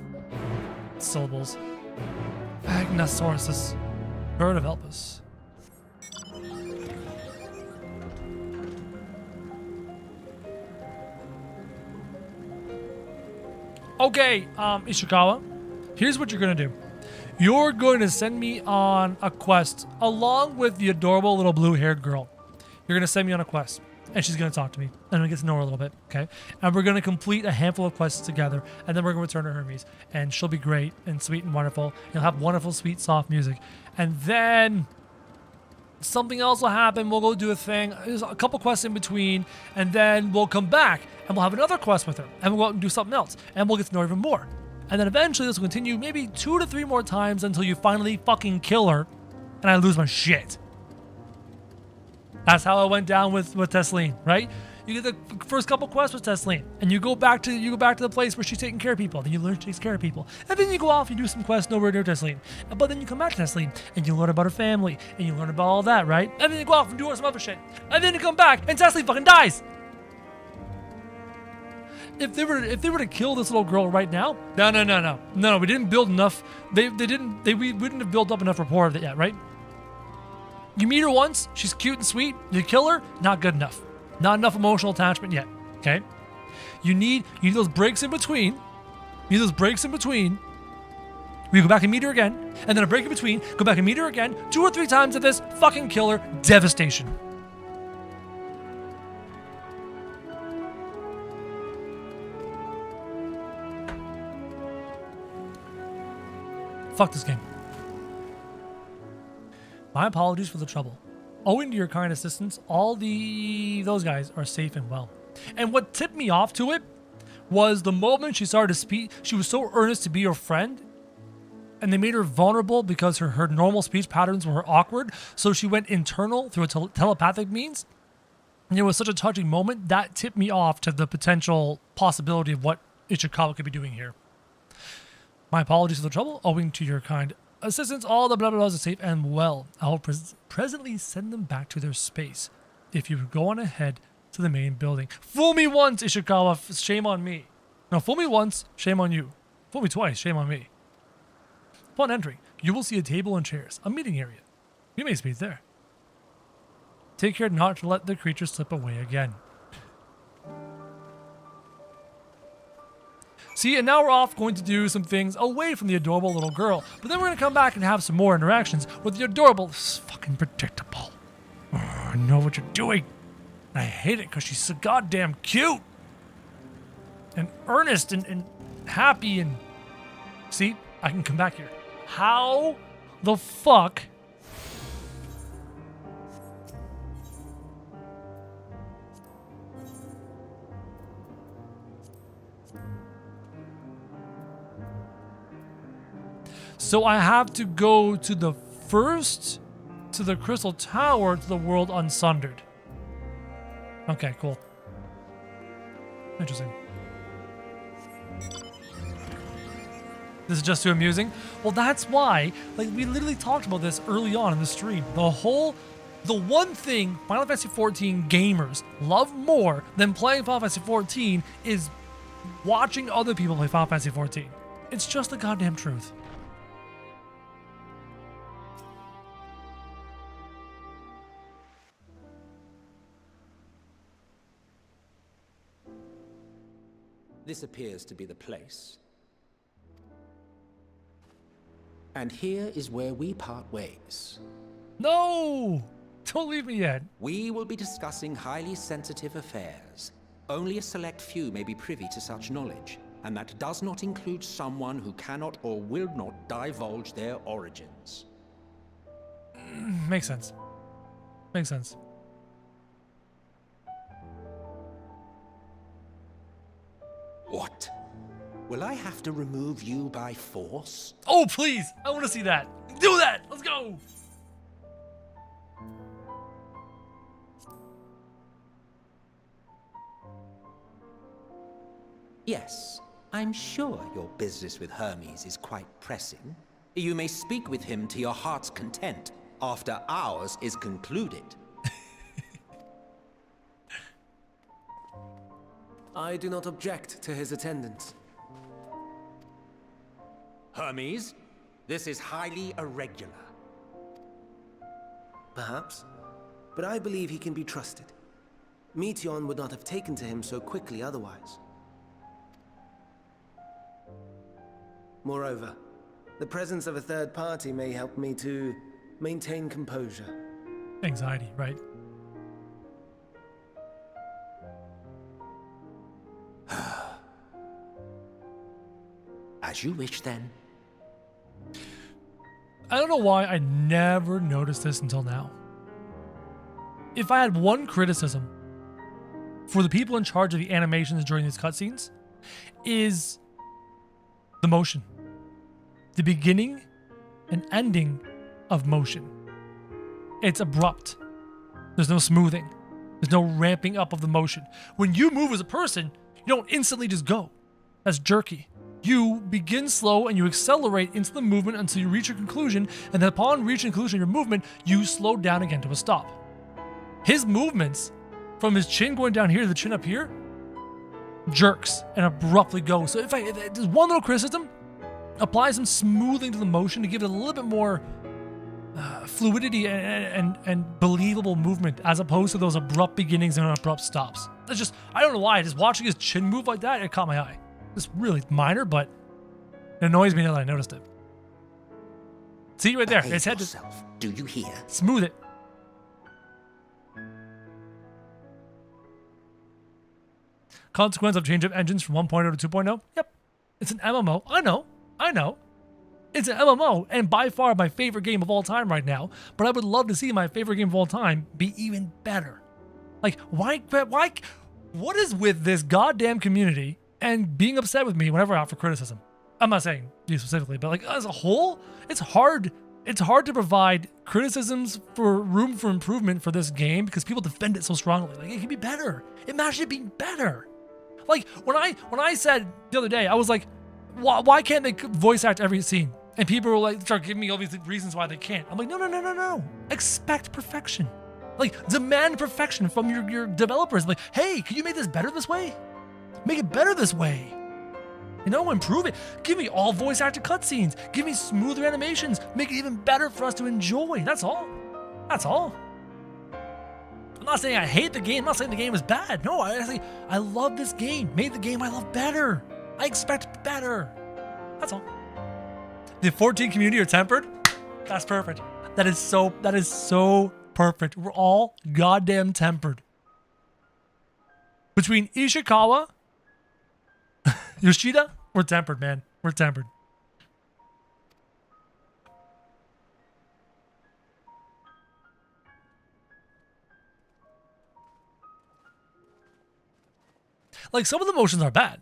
A: syllables. Agnosorisus, bird of Elpis. Okay, Ishikawa, here's what you're gonna do. You're going to send me on a quest along with the adorable little blue-haired girl. You're gonna send me on a quest. And she's going to talk to me. And I'm going to get to know her a little bit, okay? And we're going to complete a handful of quests together. And then we're going to return to Hermes. And she'll be great and sweet and wonderful. You'll have wonderful, sweet, soft music. And then something else will happen. We'll go do a thing. There's a couple quests in between. And then we'll come back. And we'll have another quest with her. And we'll go out and do something else. And we'll get to know her even more. And then eventually this will continue maybe 2 to 3 more times until you finally fucking kill her. And I lose my shit. That's how it went down with Tesleen, right? You get the first couple quests with Tesleen, and you go back to the place where she's taking care of people. Then you learn she takes care of people, and then you go off and do some quests nowhere near Tesleen. But then you come back to Tesleen, and you learn about her family, and you learn about all that, right? And then you go off and do some other shit, and then you come back, and Tesleen fucking dies. If they were to kill this little girl right now, no, we didn't build enough. We wouldn't have built up enough rapport of it yet, right? You meet her once, she's cute and sweet, you kill her, not good enough. Not enough emotional attachment yet, okay? You need those breaks in between. We go back and meet her again, and then a break in between, go back and meet her again, 2 or 3 times of this, fucking kill her, devastation. Fuck this game. My apologies for the trouble. Owing to your kind assistance, all those guys are safe and well. And what tipped me off to it was the moment she started to speak, she was so earnest to be your friend, and they made her vulnerable because her normal speech patterns were awkward, so she went internal through a telepathic means. And it was such a touching moment that tipped me off to the potential possibility of what Ichikawa could be doing here. My apologies for the trouble. Owing to your kind assistance, all the blah blah blahs are safe and well. I'll presently send them back to their space. If you go on ahead to the main building. Fool me once, Ishikawa, shame on me. No, fool me once, shame on you. Fool me twice, shame on me. Upon entering, you will see a table and chairs, a meeting area. You may speak there. Take care not to let the creature slip away again. See, and now we're off going to do some things away from the adorable little girl. But then we're going to come back and have some more interactions with the adorable... This is fucking predictable. Oh, I know what you're doing. And I hate it because she's so goddamn cute. And earnest and happy and... See, I can come back here. How the fuck... So I have to go to the Crystal Tower, to the world unsundered. Okay, cool. Interesting. This is just too amusing? Well, that's why, like, we literally talked about this early on in the stream. The one thing Final Fantasy XIV gamers love more than playing Final Fantasy XIV is watching other people play Final Fantasy XIV. It's just the goddamn truth.
F: This appears to be the place. And here is where we part ways.
A: No! Don't leave me yet.
F: We will be discussing highly sensitive affairs. Only a select few may be privy to such knowledge, and that does not include someone who cannot or will not divulge their origins.
A: Makes sense. Makes sense.
F: What? Will I have to remove you by force?
A: Oh, please! I want to see that. Do that! Let's go!
F: Yes, I'm sure your business with Hermes is quite pressing. You may speak with him to your heart's content after ours is concluded.
G: I do not object to his attendance.
F: Hermes, this is highly irregular.
G: Perhaps, but I believe he can be trusted. Meteion would not have taken to him so quickly otherwise. Moreover, the presence of a third party may help me to maintain composure.
A: Anxiety, right?
F: As you wish, then.
A: I don't know why I never noticed this until now. If I had one criticism for the people in charge of the animations during these cutscenes, is the motion. The beginning and ending of motion. It's abrupt. There's no smoothing. There's no ramping up of the motion. When you move as a person, you don't instantly just go. That's jerky. You begin slow and you accelerate into the movement until you reach a conclusion, and then upon reaching conclusion of your movement, you slow down again to a stop. His movements, from his chin going down here to the chin up here, jerks and abruptly go. So if there's one little criticism, apply some smoothing to the motion to give it a little bit more fluidity and believable movement, as opposed to those abrupt beginnings and abrupt stops. That's just, I don't know why, just watching his chin move like that, it caught my eye. It's really minor, but it annoys me now that I noticed it. See right there, his head just...
F: Do you hear?
A: Smooth it. Consequence of change of engines from 1.0 to 2.0? Yep. It's an MMO. I know. It's an MMO, and by far my favorite game of all time right now, but I would love to see my favorite game of all time be even better. Like, why, what is with this goddamn community and being upset with me whenever I offer criticism? I'm not saying you specifically, but like as a whole, it's hard to provide criticisms for room for improvement for this game because people defend it so strongly. Like, it can be better. Imagine it being better. Like when I said the other day, I was like, why can't they voice act every scene? And people were like, start giving me all these reasons why they can't. I'm like, no. Expect perfection. Like, demand perfection from your developers. Like, hey, can you make this better this way? Make it better this way. You know, improve it. Give me all voice actor cutscenes. Give me smoother animations. Make it even better for us to enjoy. That's all. That's all. I'm not saying I hate the game. I'm not saying the game is bad. No, I love this game. Made the game I love better. I expect better. That's all. The 14 community are tempered. That's perfect. That is so perfect. We're all goddamn tempered. Between Ishikawa, Yoshida, we're tempered, man. We're tempered. Like, some of the motions are bad.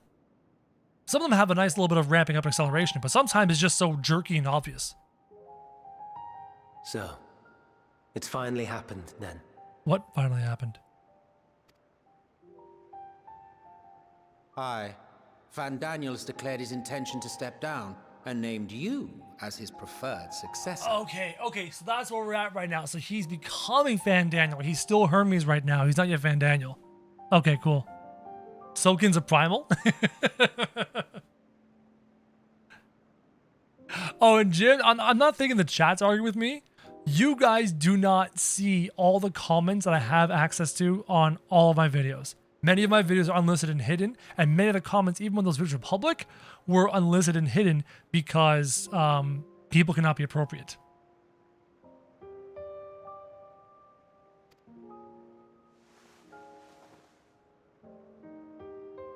A: Some of them have a nice little bit of ramping up acceleration, but sometimes it's just so jerky and obvious.
G: So, it's finally happened then.
A: What finally happened?
F: Hi. Van Daniels declared his intention to step down and named you as his preferred successor.
A: Okay, so that's where we're at right now. So he's becoming Fan Daniel. He's still Hermes right now. He's not yet Fan Daniel. Okay, cool. Sokin's a primal? Oh, and Jim, I'm not thinking the chat's arguing with me. You guys do not see all the comments that I have access to on all of my videos. Many of my videos are unlisted and hidden, and many of the comments, even when those videos were public, were unlisted and hidden because people cannot be appropriate.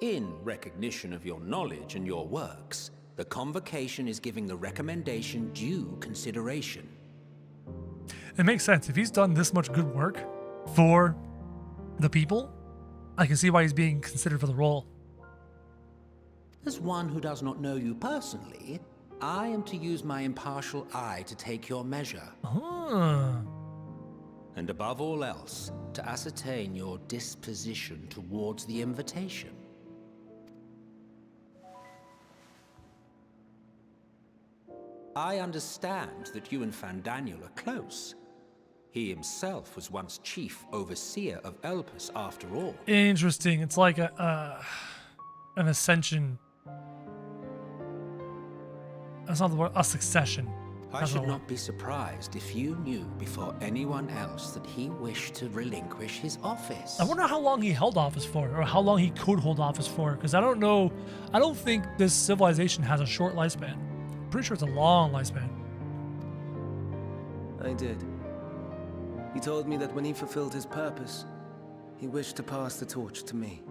F: In recognition of your knowledge and your works, the convocation is giving the recommendation due consideration.
A: It makes sense. If he's done this much good work for the people, I can see why he's being considered for the role.
F: As one who does not know you personally, I am to use my impartial eye to take your measure. And above all else, to ascertain your disposition towards the invitation. I understand that you and Van Daniel are close. He himself was once chief overseer of Elpis after all.
A: Interesting. It's like an ascension. That's not the word. A succession.
F: I should not be surprised if you knew before anyone else that he wished to relinquish his office.
A: I wonder how long he held office for, or how long he could hold office for, because I don't know. I don't think this civilization has a short lifespan. I'm pretty sure it's a long lifespan.
G: I did. He told me that when he fulfilled his purpose, he wished to pass the torch to me.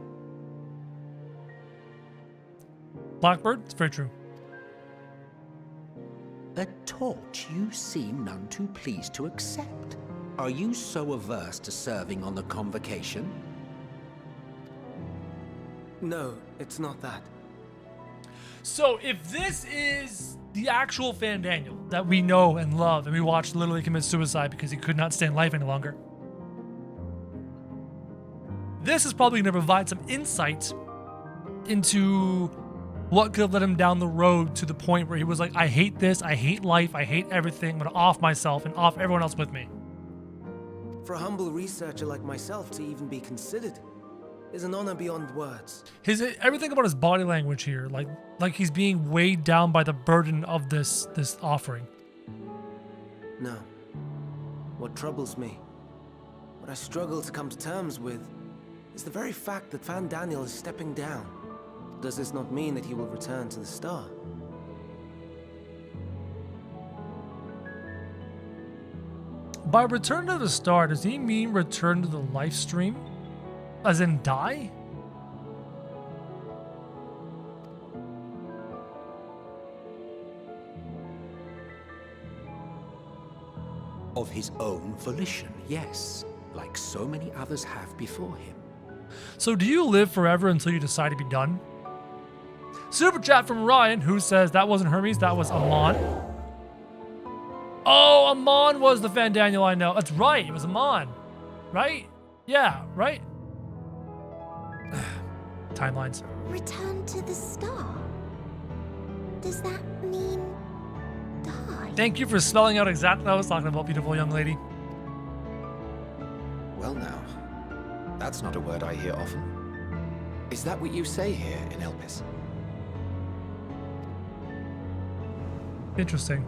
A: Blackbird, it's very true.
F: A torch you seem none too pleased to accept. Are you so averse to serving on the convocation?
G: No, it's not that.
A: So if this is the actual Fan Daniel that we know and love, and we watched literally commit suicide because he could not stand life any longer, this is probably going to provide some insight into what could have led him down the road to the point where he was like, I hate this, I hate life, I hate everything, I'm going to off myself and off everyone else with me.
G: For a humble researcher like myself to even be considered is an honor beyond words.
A: Everything about his body language here, like he's being weighed down by the burden of this offering.
G: No. What troubles me, what I struggle to come to terms with, is the very fact that Van Daniel is stepping down. Does this not mean that he will return to the star?
A: By return to the star, does he mean return to the life stream? As in die?
F: Of his own volition, yes. Like so many others have before him.
A: So do you live forever until you decide to be done? Super chat from Ryan, who says that wasn't Hermes, that was Amon. Oh, Amon was the Fan Daniel I know. That's right, it was Amon. Right? Yeah, right? Timelines.
E: Return to the star? Does that mean die?
A: Thank you for spelling out exactly what I was talking about, beautiful young lady.
C: That's not a word I hear often. Is that what you say here in Elpis?
A: Interesting.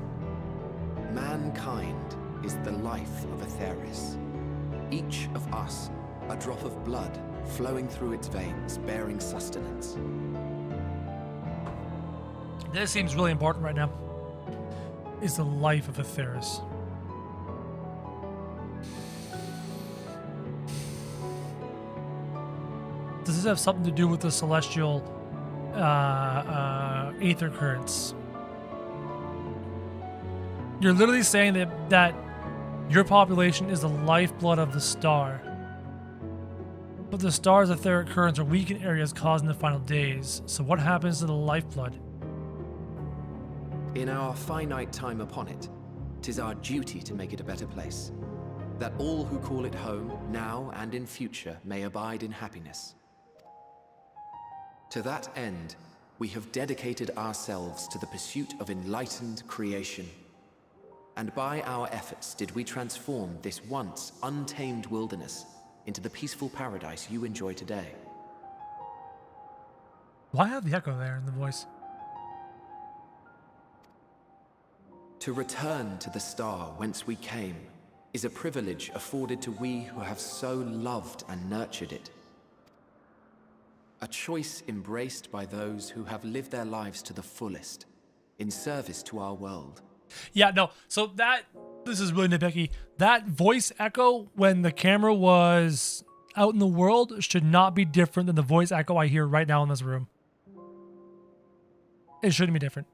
C: Mankind is the life of Aetheris. Each of us, a drop of blood flowing through its veins, bearing sustenance.
A: This seems really important right now. Is the life of Aetheris. Does this have something to do with the celestial aether currents? You're literally saying that your population is the lifeblood of the star. But the star's etheric currents are weak in areas causing the final days. So what happens to the lifeblood?
C: In our finite time upon it, 'tis our duty to make it a better place, that all who call it home, now and in future, may abide in happiness. To that end, we have dedicated ourselves to the pursuit of enlightened creation. And by our efforts did we transform this once untamed wilderness into the peaceful paradise you enjoy today.
A: Why have the echo there in the voice?
C: To return to the star whence we came is a privilege afforded to we who have so loved and nurtured it. A choice embraced by those who have lived their lives to the fullest, in service to our world.
A: Yeah, no. So this is really nitpicky. That voice echo when the camera was out in the world should not be different than the voice echo I hear right now in this room. It shouldn't be different.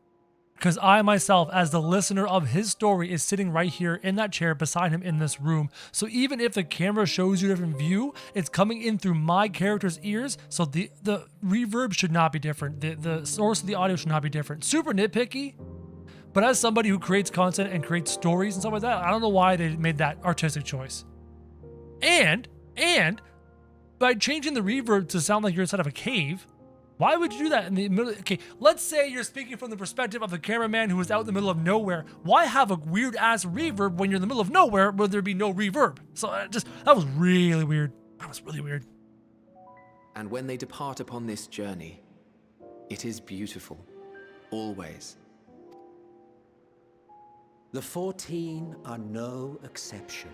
A: Because I myself, as the listener of his story, is sitting right here in that chair beside him in this room. So even if the camera shows you a different view, it's coming in through my character's ears. So the reverb should not be different. The source of the audio should not be different. Super nitpicky. But as somebody who creates content and creates stories and stuff like that, I don't know why they made that artistic choice. And by changing the reverb to sound like you're inside of a cave, why would you do that in the middle? Okay, let's say you're speaking from the perspective of the cameraman who is out in the middle of nowhere. Why have a weird ass reverb when you're in the middle of nowhere where there be no reverb? So that was really weird. That was really weird.
C: And when they depart upon this journey, it is beautiful, always.
F: The 14 are no exception.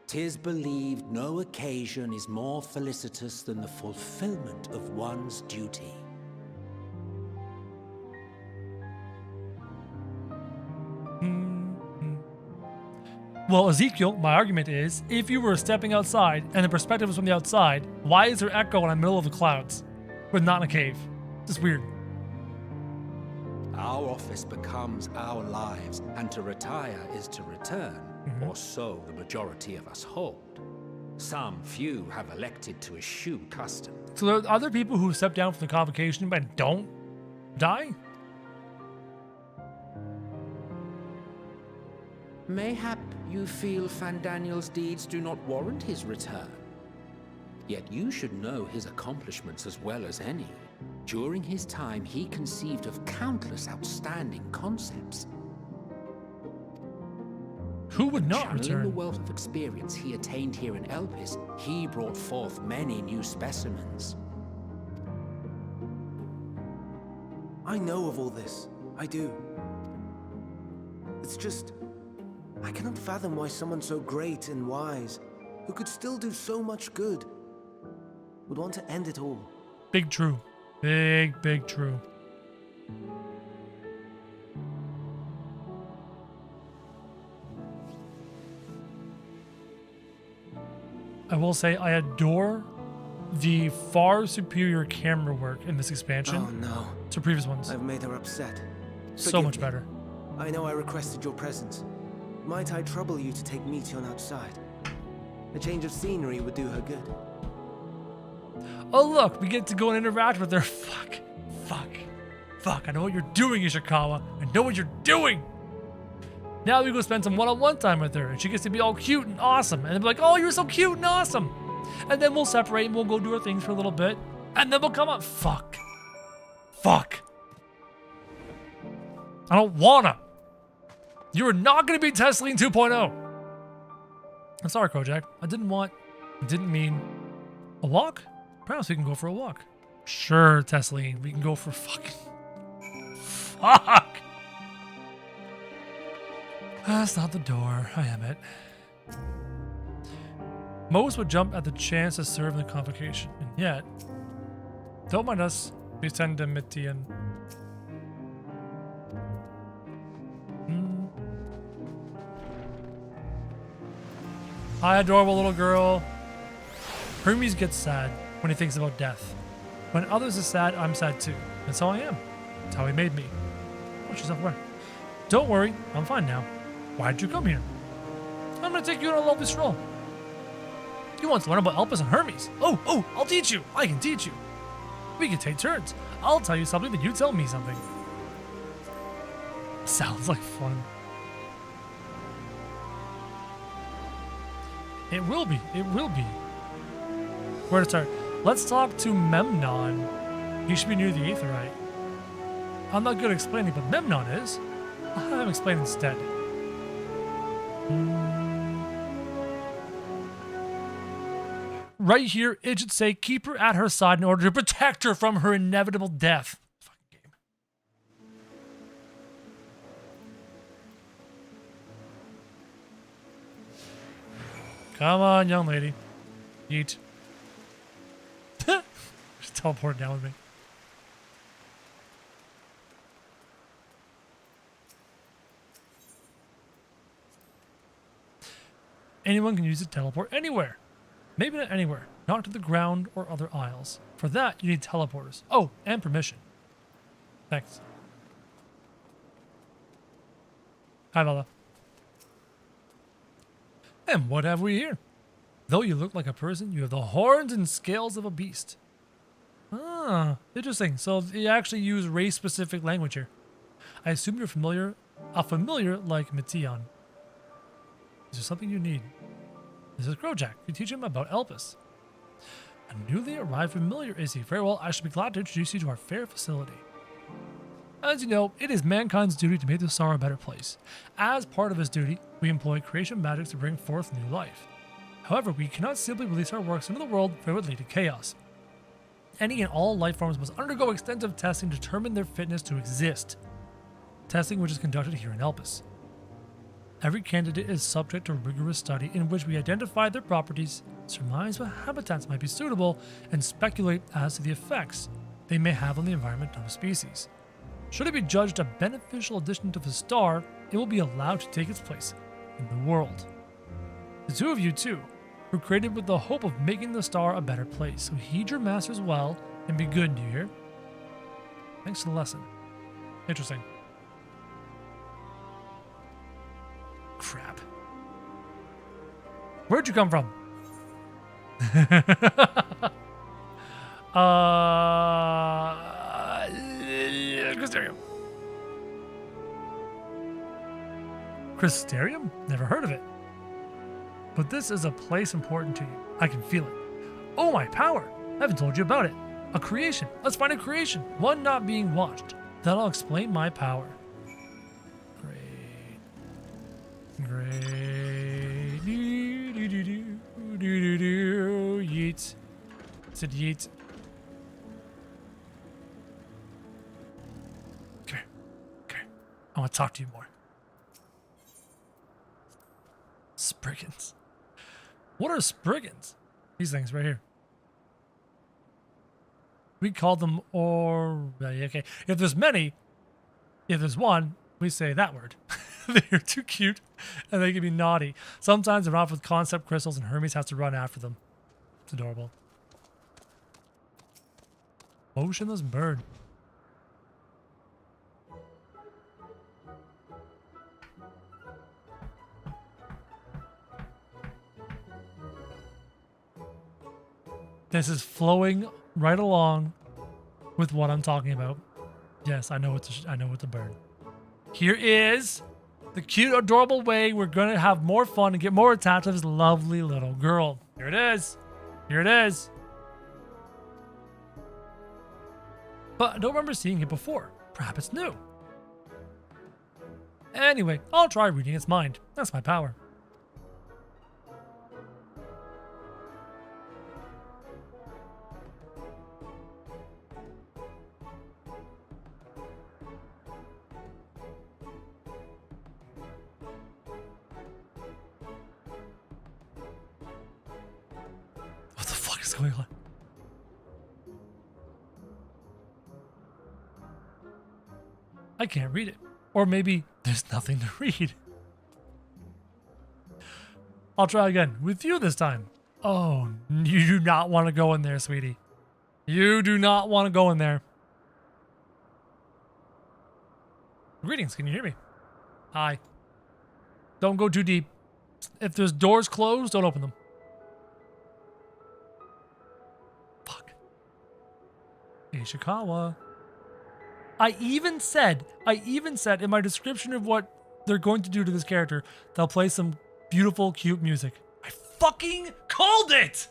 F: 'Tis believed no occasion is more felicitous than the fulfillment of one's duty.
A: Well, Ezekiel, my argument is, if you were stepping outside and the perspective was from the outside, why is there echo in the middle of the clouds, but not in a cave? Just weird.
F: Our office becomes our lives, and to retire is to return, or so the majority of us hold. Some few have elected to eschew custom.
A: So there are other people who step down from the convocation but don't die?
F: Mayhap you feel Fandaniel's deeds do not warrant his return. Yet you should know his accomplishments as well as any. During his time, he conceived of countless outstanding concepts.
A: Who would not
F: Channeling
A: return?
F: the wealth of experience he attained here in Elpis, he brought forth many new specimens.
G: I know of all this. I do. It's just, I cannot fathom why someone so great and wise, who could still do so much good, would want to end it all.
A: Big true. Big true. I will say I adore the far superior camera work in this expansion
G: Oh no,
A: to previous ones.
G: I've made her upset.
A: So
G: Forgive
A: much
G: me.
A: better.
G: I know I requested your presence. Might I trouble you to take Meteon outside? A change of scenery would do her good.
A: Oh look, we get to go and interact with her. Fuck. I know what you're doing, Ishikawa. I know what you're doing. Now we go spend some one-on-one time with her, and she gets to be all cute and awesome. And then be like, oh, you're so cute and awesome. And then we'll separate and we'll go do our things for a little bit. And then we'll come up. Fuck. I don't wanna. You are not gonna be Tesseline 2.0. I'm sorry, Krojak. I didn't mean. A walk? Perhaps we can go for a walk. Sure, Tesseline, we can go for fucking... Fuck! That's not the door. I am it. Most would jump at the chance to serve in the convocation, and yet... Don't mind us. We send to Mitian. Hi, adorable little girl. Hermes gets sad when he thinks about death. When others are sad, I'm sad too. That's how I am. That's how he made me. Watch yourself away. Don't worry, I'm fine now. Why'd you come here? I'm gonna take you on a lovely stroll. You want to learn about Elpis and Hermes? Oh, I'll teach you. I can teach you. We can take turns. I'll tell you something, then you tell me something. Sounds like fun. It will be. It will be. Where to start? Let's talk to Memnon. He should be near the Aetherite. I'm not good at explaining, but Memnon is. I'll have him explain instead. Right here, it should say keep her at her side in order to protect her from her inevitable death. Fucking game. Come on, young lady. Eat. Just teleport down with me. Anyone can use it to teleport anywhere. Maybe not anywhere, not to the ground or other isles. For that, you need teleporters. Oh, and permission. Thanks. Hi, Bella. And what have we here? Though you look like a person, you have the horns and scales of a beast. Ah, interesting. So you actually use race-specific language here. I assume you're a familiar like Mitian. Is there something you need? This is Krojak. You teach him about Elpis. A newly arrived familiar, is he? Very well, I should be glad to introduce you to our fair facility. As you know, it is mankind's duty to make the star a better place. As part of this duty, we employ creation magic to bring forth new life. However, we cannot simply release our works into the world, for it would lead to chaos. Any and all life forms must undergo extensive testing to determine their fitness to exist. Testing which is conducted here in Elpis. Every candidate is subject to rigorous study in which we identify their properties, surmise what habitats might be suitable, and speculate as to the effects they may have on the environment of a species. Should it be judged a beneficial addition to the star, it will be allowed to take its place in the world. The two of you, too, were created with the hope of making the star a better place, so heed your masters well and be good, do you hear? Thanks for the lesson. Interesting. Crap. Where'd you come from? Crystarium. Crystarium? Never heard of it. But this is a place important to you. I can feel it. Oh, my power! I haven't told you about it. A creation. Let's find a creation. One not being watched. That'll explain my power. Great. Yeet. Said yeet. Come here. Come here. I want to talk to you more. Spriggans. What are spriggans? These things right here. We call them okay. If there's many, if there's one, we say that word. They're too cute and they can be naughty. Sometimes they're off with concept crystals and Hermes has to run after them. It's adorable. Motionless bird. This is flowing right along with what I'm talking about. Yes, I know it's a bird. Here is the cute, adorable way we're going to have more fun and get more attached to this lovely little girl. Here it is. Here it is. But I don't remember seeing it before. Perhaps it's new. Anyway, I'll try reading its mind. That's my power. fuck's going on? I can't read it. Or maybe there's nothing to read. I'll try again. With you this time. Oh, you do not want to go in there, sweetie. You do not want to go in there. Greetings, can you hear me? Hi. Don't go too deep. If there's doors closed, don't open them. Fuck. Ishikawa. I even said in my description of what they're going to do to this character, they'll play some beautiful, cute music. I fucking called it!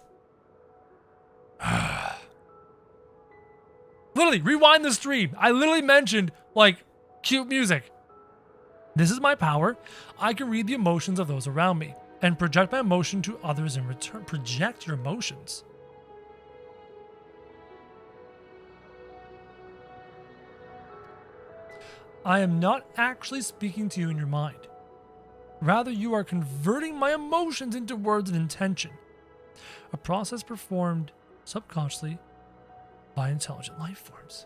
A: Literally, rewind the stream. I literally mentioned, like, cute music. This is my power. I can read the emotions of those around me and project my emotion to others in return. Project your emotions. I am not actually speaking to you in your mind. Rather, you are converting my emotions into words and intention. A process performed subconsciously by intelligent life forms.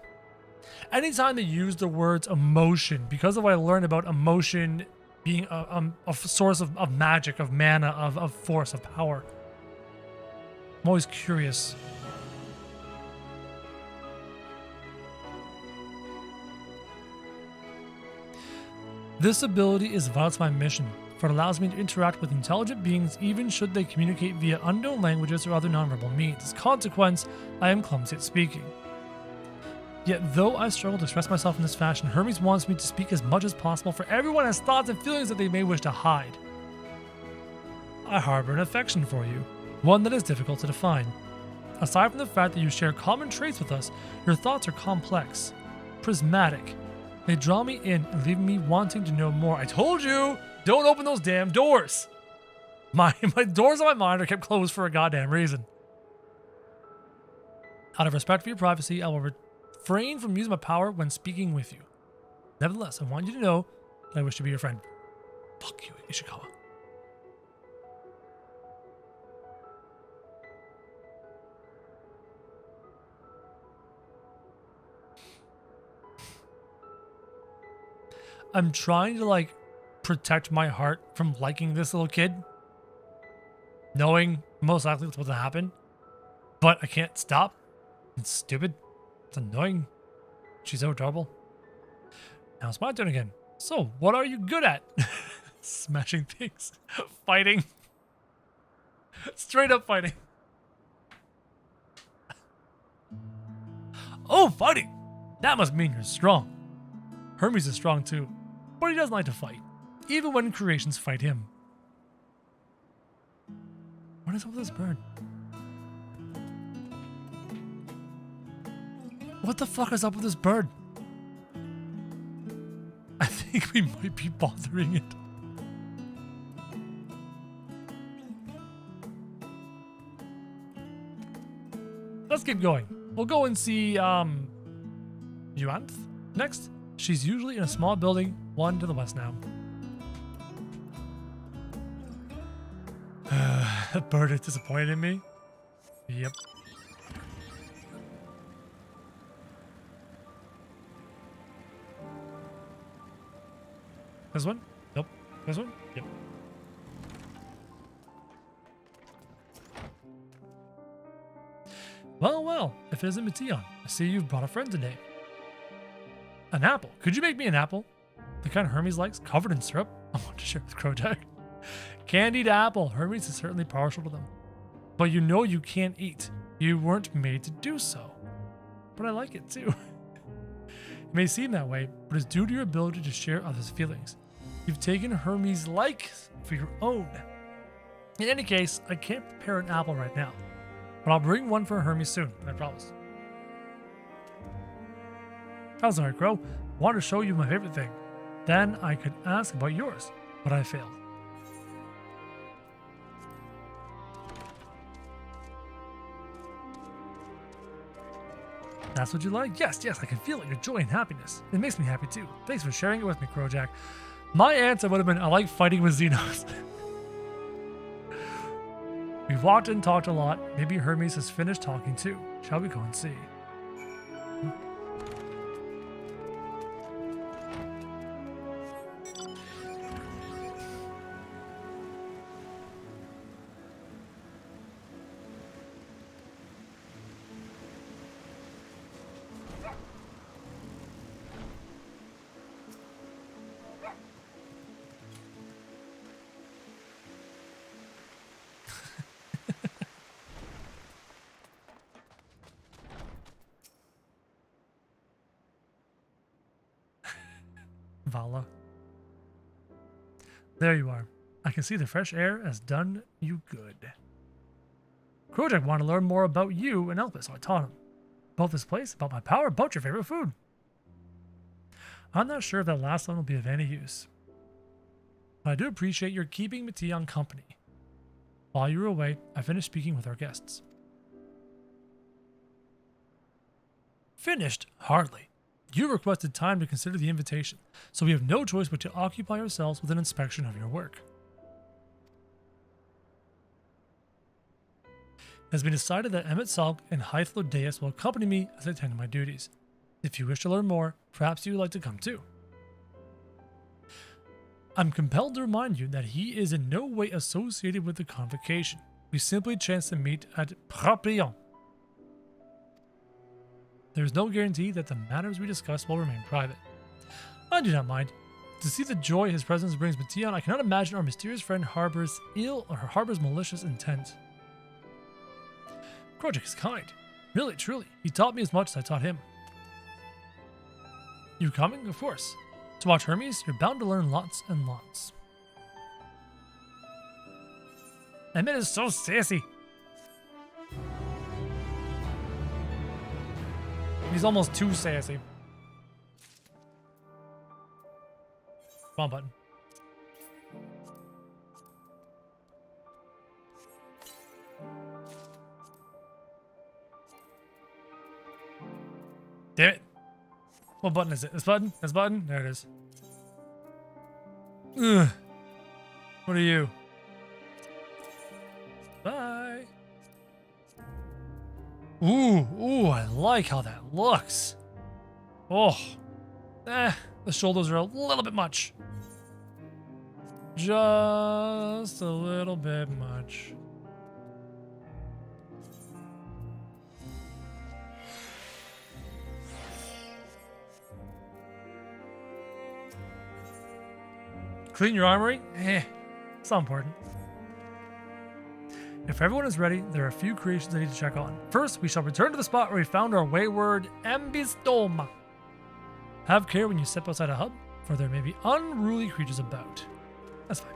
A: Anytime they use the words emotion, because of what I learned about emotion being a source of magic, of mana, of force, of power, I'm always curious. This ability is vital to my mission, for it allows me to interact with intelligent beings even should they communicate via unknown languages or other nonverbal means. As a consequence, I am clumsy at speaking. Yet though I struggle to express myself in this fashion, Hermes wants me to speak as much as possible, for everyone has thoughts and feelings that they may wish to hide. I harbor an affection for you, one that is difficult to define. Aside from the fact that you share common traits with us, your thoughts are complex, prismatic. They draw me in and leave me wanting to know more. I told you, don't open those damn doors. My doors on my mind are kept closed for a goddamn reason. Out of respect for your privacy, I will refrain from using my power when speaking with you. Nevertheless, I want you to know that I wish to be your friend. Fuck you, Ishikawa. I'm trying to, like, protect my heart from liking this little kid, knowing most likely what's about to happen, but I can't stop. It's stupid. It's annoying. She's so adorable. Now it's my turn again. So, what are you good at? Smashing things. Fighting. Straight up fighting. Oh, fighting! That must mean you're strong. Hermes is strong too, but he doesn't like to fight, even when creations fight him. What is up with this bird? What the fuck is up with this bird? I think we might be bothering it. Let's keep going. We'll go and see Yuanth next. She's usually in a small building, one to the west now. That bird is disappointed in me. Yep. This one? Nope. This one? Yep. Well, well, if it isn't Matillon, I see you've brought a friend today. An apple. Could you make me an apple? The kind Hermes likes, covered in syrup? I want to share with Krojak. Candied apple. Hermes is certainly partial to them. But you know you can't eat. You weren't made to do so. But I like it too. It may seem that way, but it's due to your ability to share others' feelings. You've taken Hermes' likes for your own. In any case, I can't prepare an apple right now, but I'll bring one for Hermes soon, I promise. I was alright, Crow. I wanted to show you my favorite thing. Then I could ask about yours, but I failed. That's what you like? Yes, yes, I can feel it, your joy and happiness. It makes me happy too. Thanks for sharing it with me, Krojak. My answer would have been, I like fighting with Xenos. We We've walked and talked a lot. Maybe Hermes has finished talking too. Shall we go and see? Vala. There you are. I can see the fresh air has done you good. Krojak wanted to learn more about you and Elpis, so I taught him. About this place, about my power, about your favorite food. I'm not sure if that last one will be of any use. But I do appreciate your keeping Mathion company. While you were away, I finished speaking with our guests. Finished? Hardly. You requested time to consider the invitation, so we have no choice but to occupy ourselves with an inspection of your work. It has been decided that Emmet Salk and Hythlo Deus will accompany me as I attend to my duties. If you wish to learn more, perhaps you would like to come too. I'm compelled to remind you that he is in no way associated with the convocation. We simply chanced to meet at Papillon. There is no guarantee that the matters we discuss will remain private. I do not mind. To see the joy his presence brings Mathion, I cannot imagine our mysterious friend harbors malicious intent. Krojak is kind. Really, truly. He taught me as much as I taught him. You coming? Of course. To watch Hermes, you're bound to learn lots and lots. Emmett is so sassy. He's almost too sassy. Come on, button. Damn it. What button is it? This button? This button? There it is. Ugh. What are you? Bye. Ooh, I like how that looks. Oh. The shoulders are a little bit much. Just a little bit much. Clean your armory? It's not important. If everyone is ready, there are a few creations I need to check on. First, we shall return to the spot where we found our wayward Ambistoma. Have care when you step outside a hub, for there may be unruly creatures about. That's fine.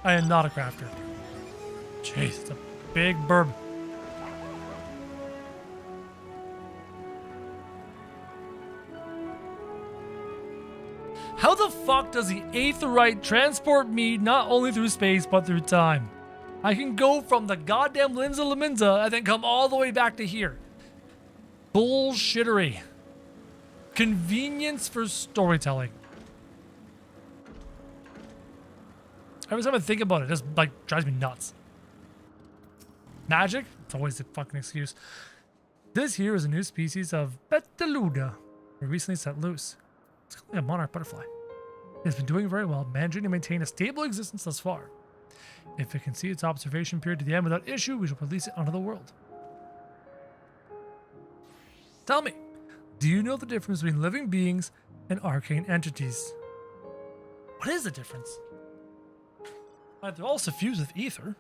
A: I am not a crafter. Jeez, it's a big burb. How the fuck does the Aetherite transport me not only through space, but through time? I can go from the goddamn Linza Laminza and then come all the way back to here. Bullshittery. Convenience for storytelling. Every time I think about it, it just like drives me nuts. Magic? It's always a fucking excuse. This here is a new species of Beteluda. We recently set loose. It's called a monarch butterfly. It has been doing very well, managing to maintain a stable existence thus far. If it can see its observation period to the end without issue, we shall release it onto the world. Tell me, do you know the difference between living beings and arcane entities? What is the difference? They're all suffused with ether.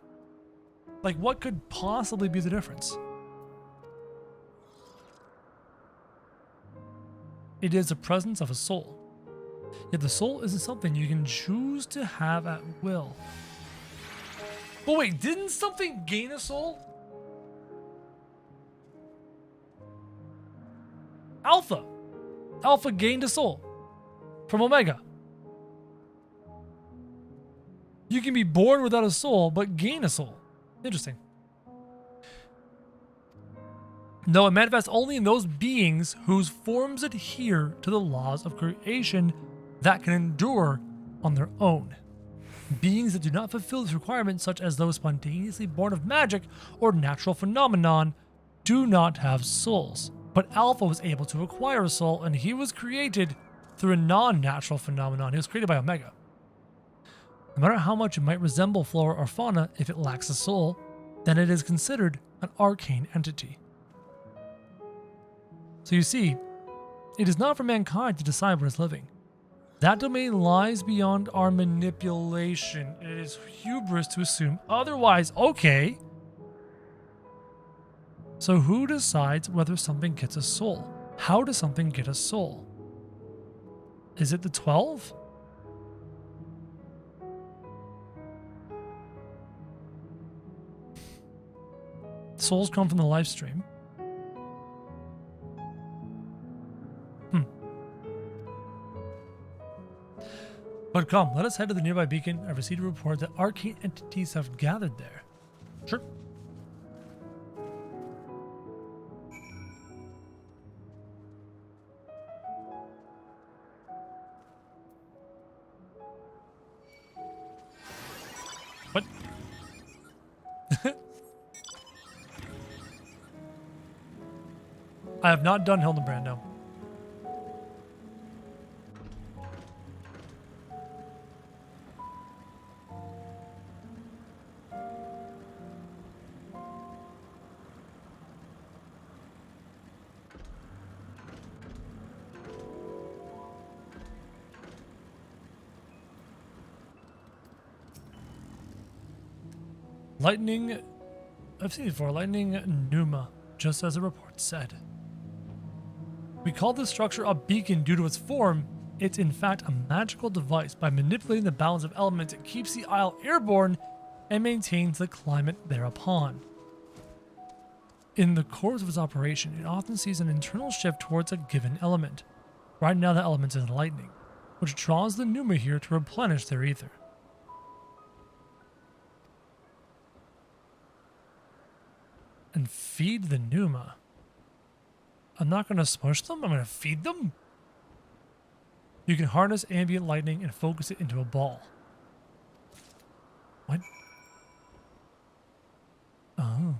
A: Like, what could possibly be the difference? It is the presence of a soul. Yet the soul isn't something you can choose to have at will. But wait, didn't something gain a soul? Alpha. Alpha gained a soul from Omega. You can be born without a soul, but gain a soul. Interesting. No, it manifests only in those beings whose forms adhere to the laws of creation that can endure on their own. Beings that do not fulfill this requirement, such as those spontaneously born of magic or natural phenomenon, do not have souls. But Alpha was able to acquire a soul, and he was created through a non-natural phenomenon. He was created by Omega. No matter how much it might resemble flora or fauna, if it lacks a soul, then it is considered an arcane entity. So you see, it is not for mankind to decide what is living. That domain lies beyond our manipulation. It is hubris to assume otherwise. Okay. So who decides whether something gets a soul? How does something get a soul? Is it the 12? Souls come from the live stream. But come, let us head to the nearby beacon and receive a report that arcane entities have gathered there. Sure. What? I have not done Hildebrand, no. Lightning, I've seen it before, lightning pneuma, just as the report said. We call this structure a beacon due to its form. It's in fact a magical device. By manipulating the balance of elements, it keeps the isle airborne and maintains the climate thereupon. In the course of its operation, it often sees an internal shift towards a given element. Right now the element is lightning, which draws the pneuma here to replenish their ether. And feed the pneuma. I'm not going to smush them, I'm going to feed them? You can harness ambient lightning and focus it into a ball. What? Oh.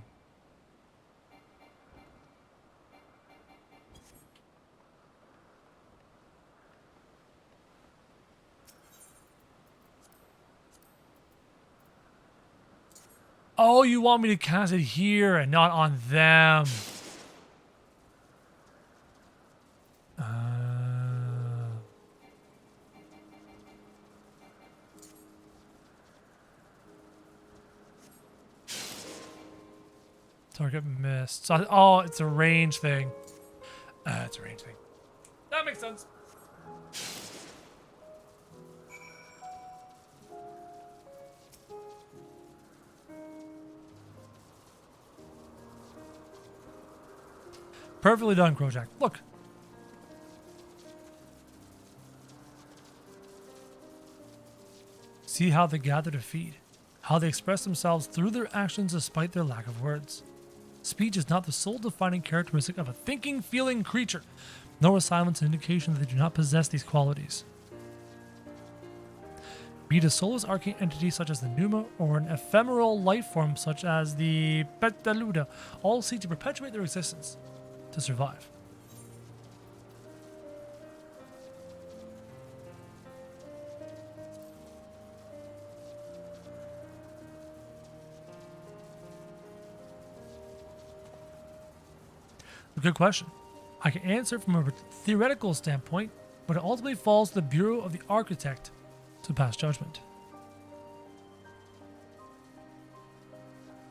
A: Oh, you want me to cast it here and not on them. Target missed. So, oh, it's a range thing. It's a range thing. That makes sense. Perfectly done, Krojak. Look. See how they gather to feed. How they express themselves through their actions despite their lack of words. Speech is not the sole defining characteristic of a thinking, feeling creature, nor is silence an indication that they do not possess these qualities. Be it a soulless arcane entity such as the pneuma, or an ephemeral life form such as the Petaluda, all seek to perpetuate their existence, to survive. A good question. I can answer from a theoretical standpoint, but it ultimately falls to the Bureau of the Architect to pass judgment.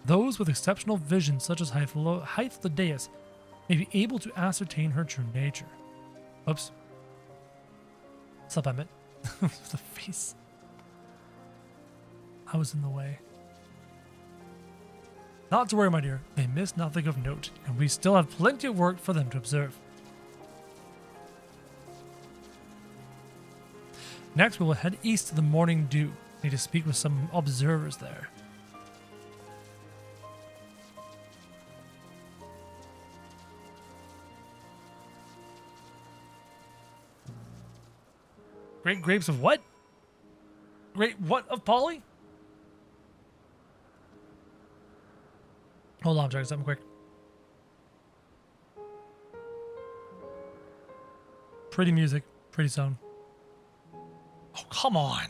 A: Those with exceptional vision, such as Hythlodaeus, may be able to ascertain her true nature. Oops. What's up, Emmett? The face. I was in the way. Not to worry, my dear. They miss nothing of note, and we still have plenty of work for them to observe. Next, we will head east to the Morning Dew. Need to speak with some observers there. Great grapes of what? Great what of Polly? Hold on, I'm checking something quick. Pretty music, pretty sound. Oh, come on.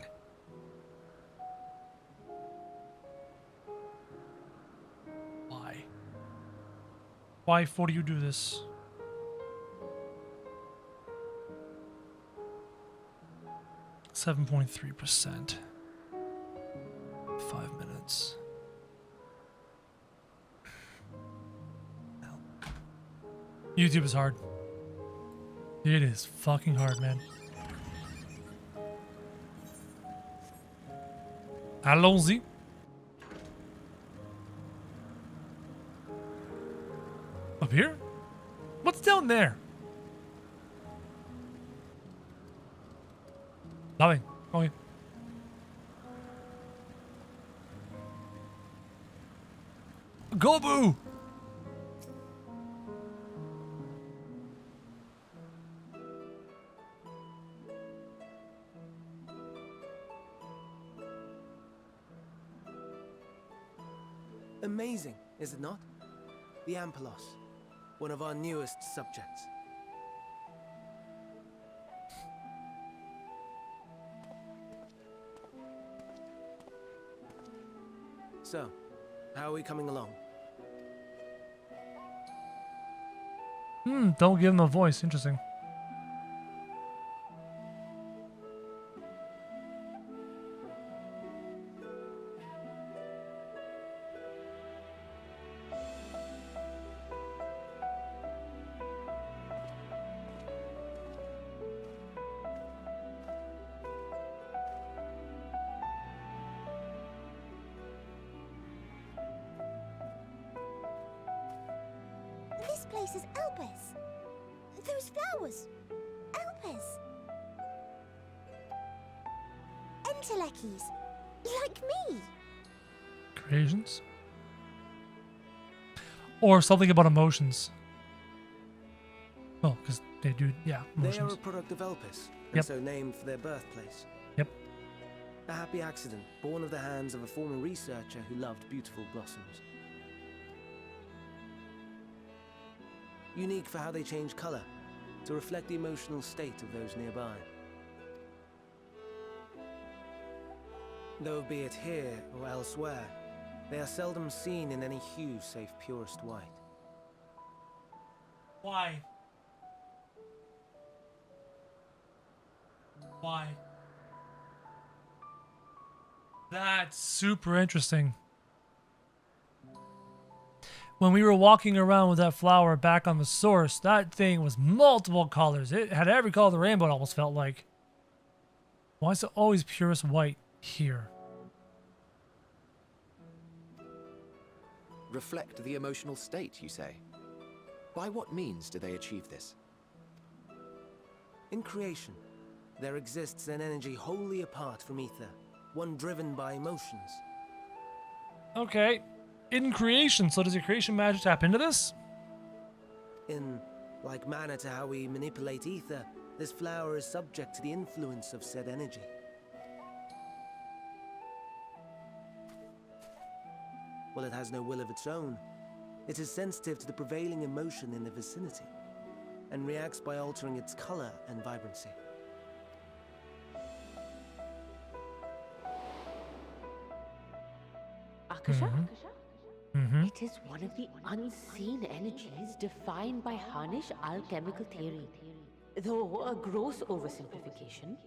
A: Why? Why do you do this? %7.3%. 5 minutes. YouTube is hard. It is fucking hard, man. Allons-y. Up here? What's down there? Nothing. Okay. Gobu!
G: Amazing, is it not? The Ampelos, one of our newest subjects. So, how are we coming along?
A: Don't give him a voice. Interesting.
E: This place is Elpis. Those flowers. Elpis. Entelekis. Like me.
A: Creations? Or something about emotions. Well, because they do, yeah, emotions.
G: They are a product of Elpis, and
A: Yep.
G: so named for their birthplace.
A: Yep.
G: A happy accident, born of the hands of a former researcher who loved beautiful blossoms. Unique for how they change color, to reflect the emotional state of those nearby. Though be it here or elsewhere, they are seldom seen in any hue save purest white.
A: Why? Why? That's super interesting. When we were walking around with that flower back on the source, that thing was multiple colors. It had every color of the rainbow, it almost felt like. Why is it always purest white here?
C: Reflect the emotional state, you say? By what means do they achieve this?
G: In creation, there exists an energy wholly apart from ether, one driven by emotions.
A: Okay. In creation, so does your creation magic tap into this?
G: In like manner to how we manipulate ether, this flower is subject to the influence of said energy. Well, it has no will of its own. It is sensitive to the prevailing emotion in the vicinity, and reacts by altering its color and vibrancy.
H: Akasha?
A: Mm-hmm.
H: It is one of the unseen energies defined by Harnish alchemical theory. Though a gross oversimplification,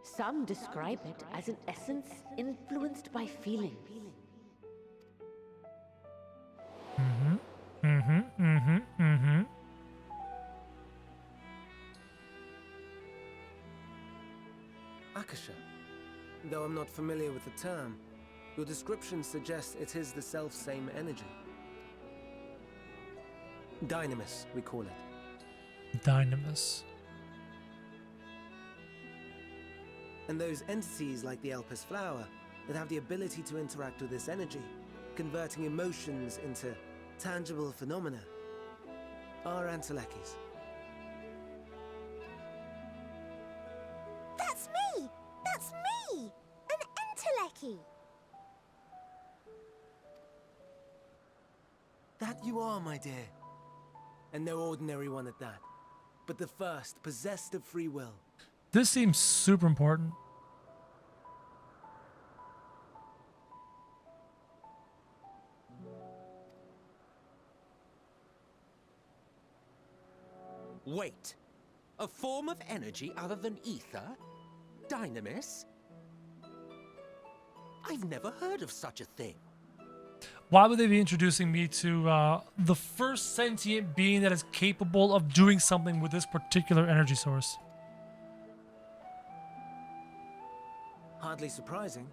H: some describe it as an essence influenced by feeling.
G: Akasha. Though I'm not familiar with the term, your description suggests it is the self-same energy. Dynamis, we call it.
A: Dynamis.
G: And those entities like the Elpis flower that have the ability to interact with this energy, converting emotions into tangible phenomena, are Entelekis.
E: That's me! key.
G: That you are, my dear. And no ordinary one at that, but the first possessed of free will.
A: This seems super important.
F: Wait. A form of energy other than ether? Dynamis? I've never heard of such a thing.
A: Why would they be introducing me to the first sentient being that is capable of doing something with this particular energy source?
G: Hardly surprising.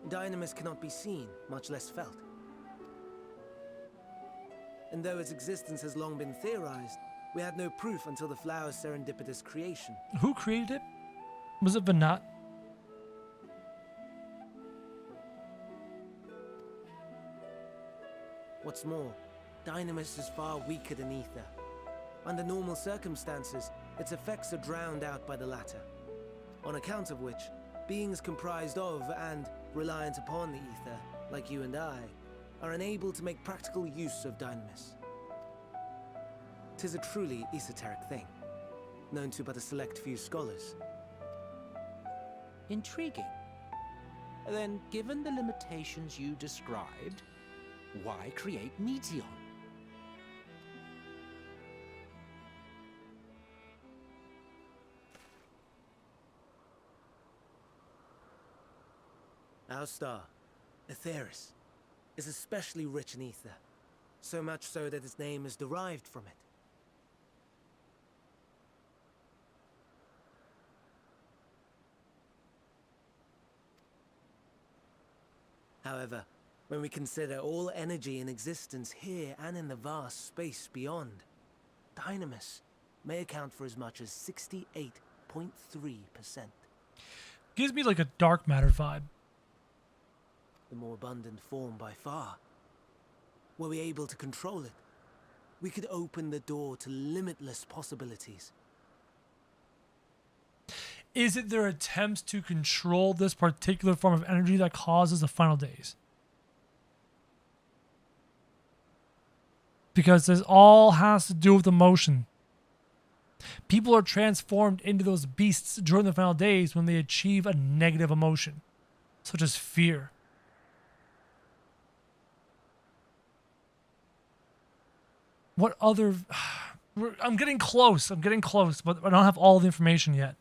G: Dynamis cannot be seen, much less felt. And though its existence has long been theorized, we had no proof until the flower's serendipitous creation.
A: Who created it? Was it Vanat?
G: What's more, Dynamis is far weaker than ether. Under normal circumstances, its effects are drowned out by the latter. On account of which, beings comprised of and reliant upon the ether, like you and I, are unable to make practical use of Dynamis. 'Tis a truly esoteric thing, known to but a select few scholars.
F: Intriguing. Then, given the limitations you described, why create Meteon?
G: Our star, Aetheris, is especially rich in ether, so much so that its name is derived from it. However, when we consider all energy in existence here and in the vast space beyond, Dynamis may account for as much as 68.3%.
A: Gives me like a dark matter vibe.
G: The more abundant form by far. Were we able to control it, we could open the door to limitless possibilities.
A: Is it their attempts to control this particular form of energy that causes the final days? Because this all has to do with emotion. People are transformed into those beasts during the final days when they achieve a negative emotion, such as fear. What other... I'm getting close, but I don't have all the information yet.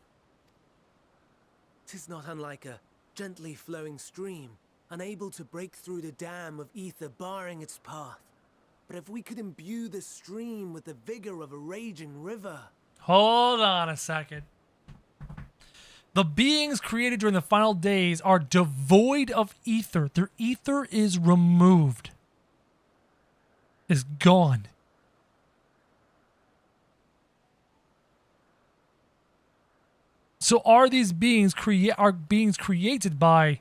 G: 'Tis not unlike a gently flowing stream, unable to break through the dam of ether barring its path. But if we could imbue the stream with the vigor of a raging river...
A: Hold on a second. The beings created during the final days are devoid of ether. Their ether is removed. Is gone. So are these beings created by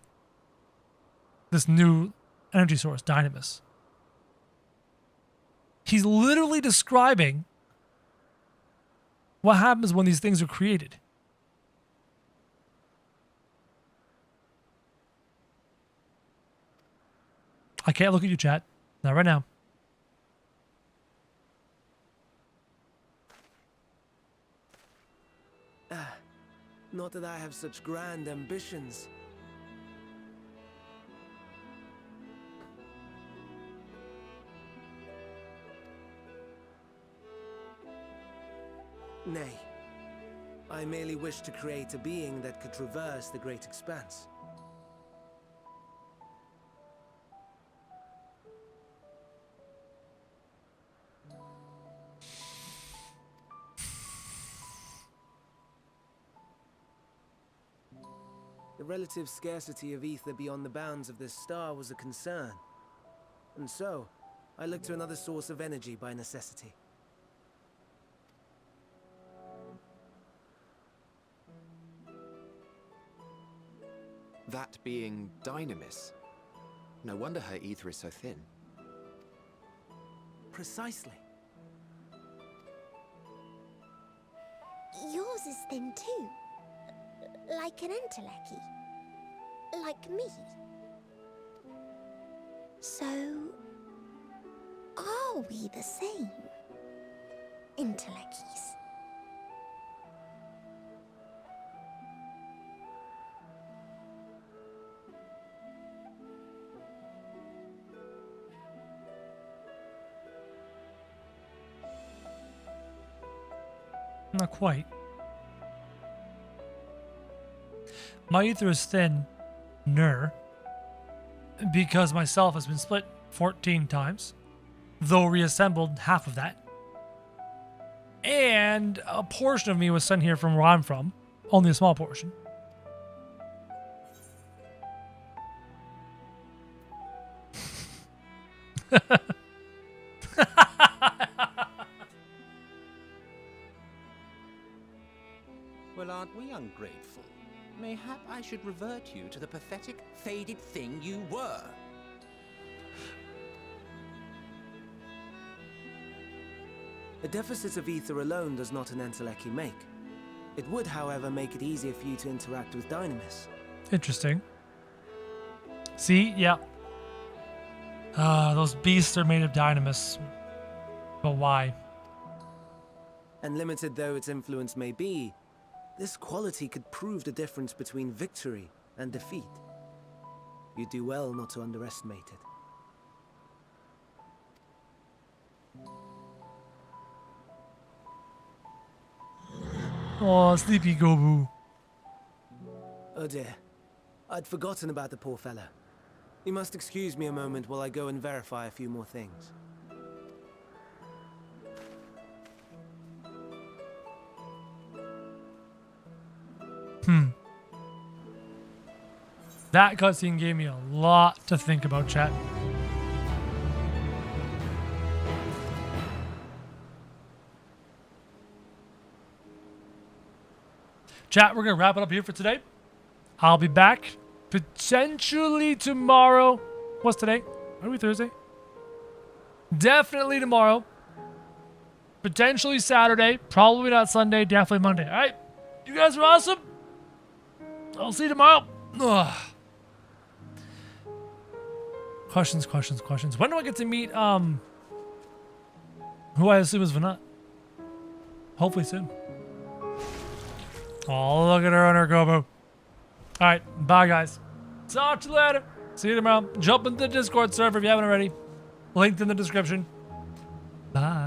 A: this new energy source, Dynamis? He's literally describing what happens when these things are created. I can't look at you, chat. Not right now.
G: Not that I have such grand ambitions. Nay, I merely wish to create a being that could traverse the great expanse. The relative scarcity of ether beyond the bounds of this star was a concern. And so, I looked to another source of energy by necessity.
C: That being Dynamis. No wonder her ether is so thin.
G: Precisely.
E: Yours is thin too. Like an entelechy. Like me. So, are we the same? Intellecties.
A: Not quite. My ether is thinner because myself has been split 14 times, though reassembled half of that. And a portion of me was sent here from where I'm from, only a small portion.
F: Well, aren't we ungrateful? Mayhap I should revert you to the pathetic, faded thing you were.
G: A deficit of ether alone does not an Enteleki make. It would, however, make it easier for you to interact with Dynamis.
A: Interesting. See? Yeah. Those beasts are made of dynamis. But why?
G: And limited though its influence may be, this quality could prove the difference between victory and defeat. You do well not to underestimate it.
A: Oh, sleepy Gobu.
G: Oh dear. I'd forgotten about the poor fella. You must excuse me a moment while I go and verify a few more things.
A: That cutscene gave me a lot to think about, chat. Chat, we're going to wrap it up here for today. I'll be back potentially tomorrow. What's today? Are we Thursday? Definitely tomorrow. Potentially Saturday. Probably not Sunday. Definitely Monday. All right. You guys are awesome. I'll see you tomorrow. Ugh. Questions. When do I get to meet, who I assume is Vanat? Hopefully soon. Oh, look at her on her Gobo. Alright, bye guys. Talk to you later. See you tomorrow. Jump into the Discord server if you haven't already. Linked in the description. Bye.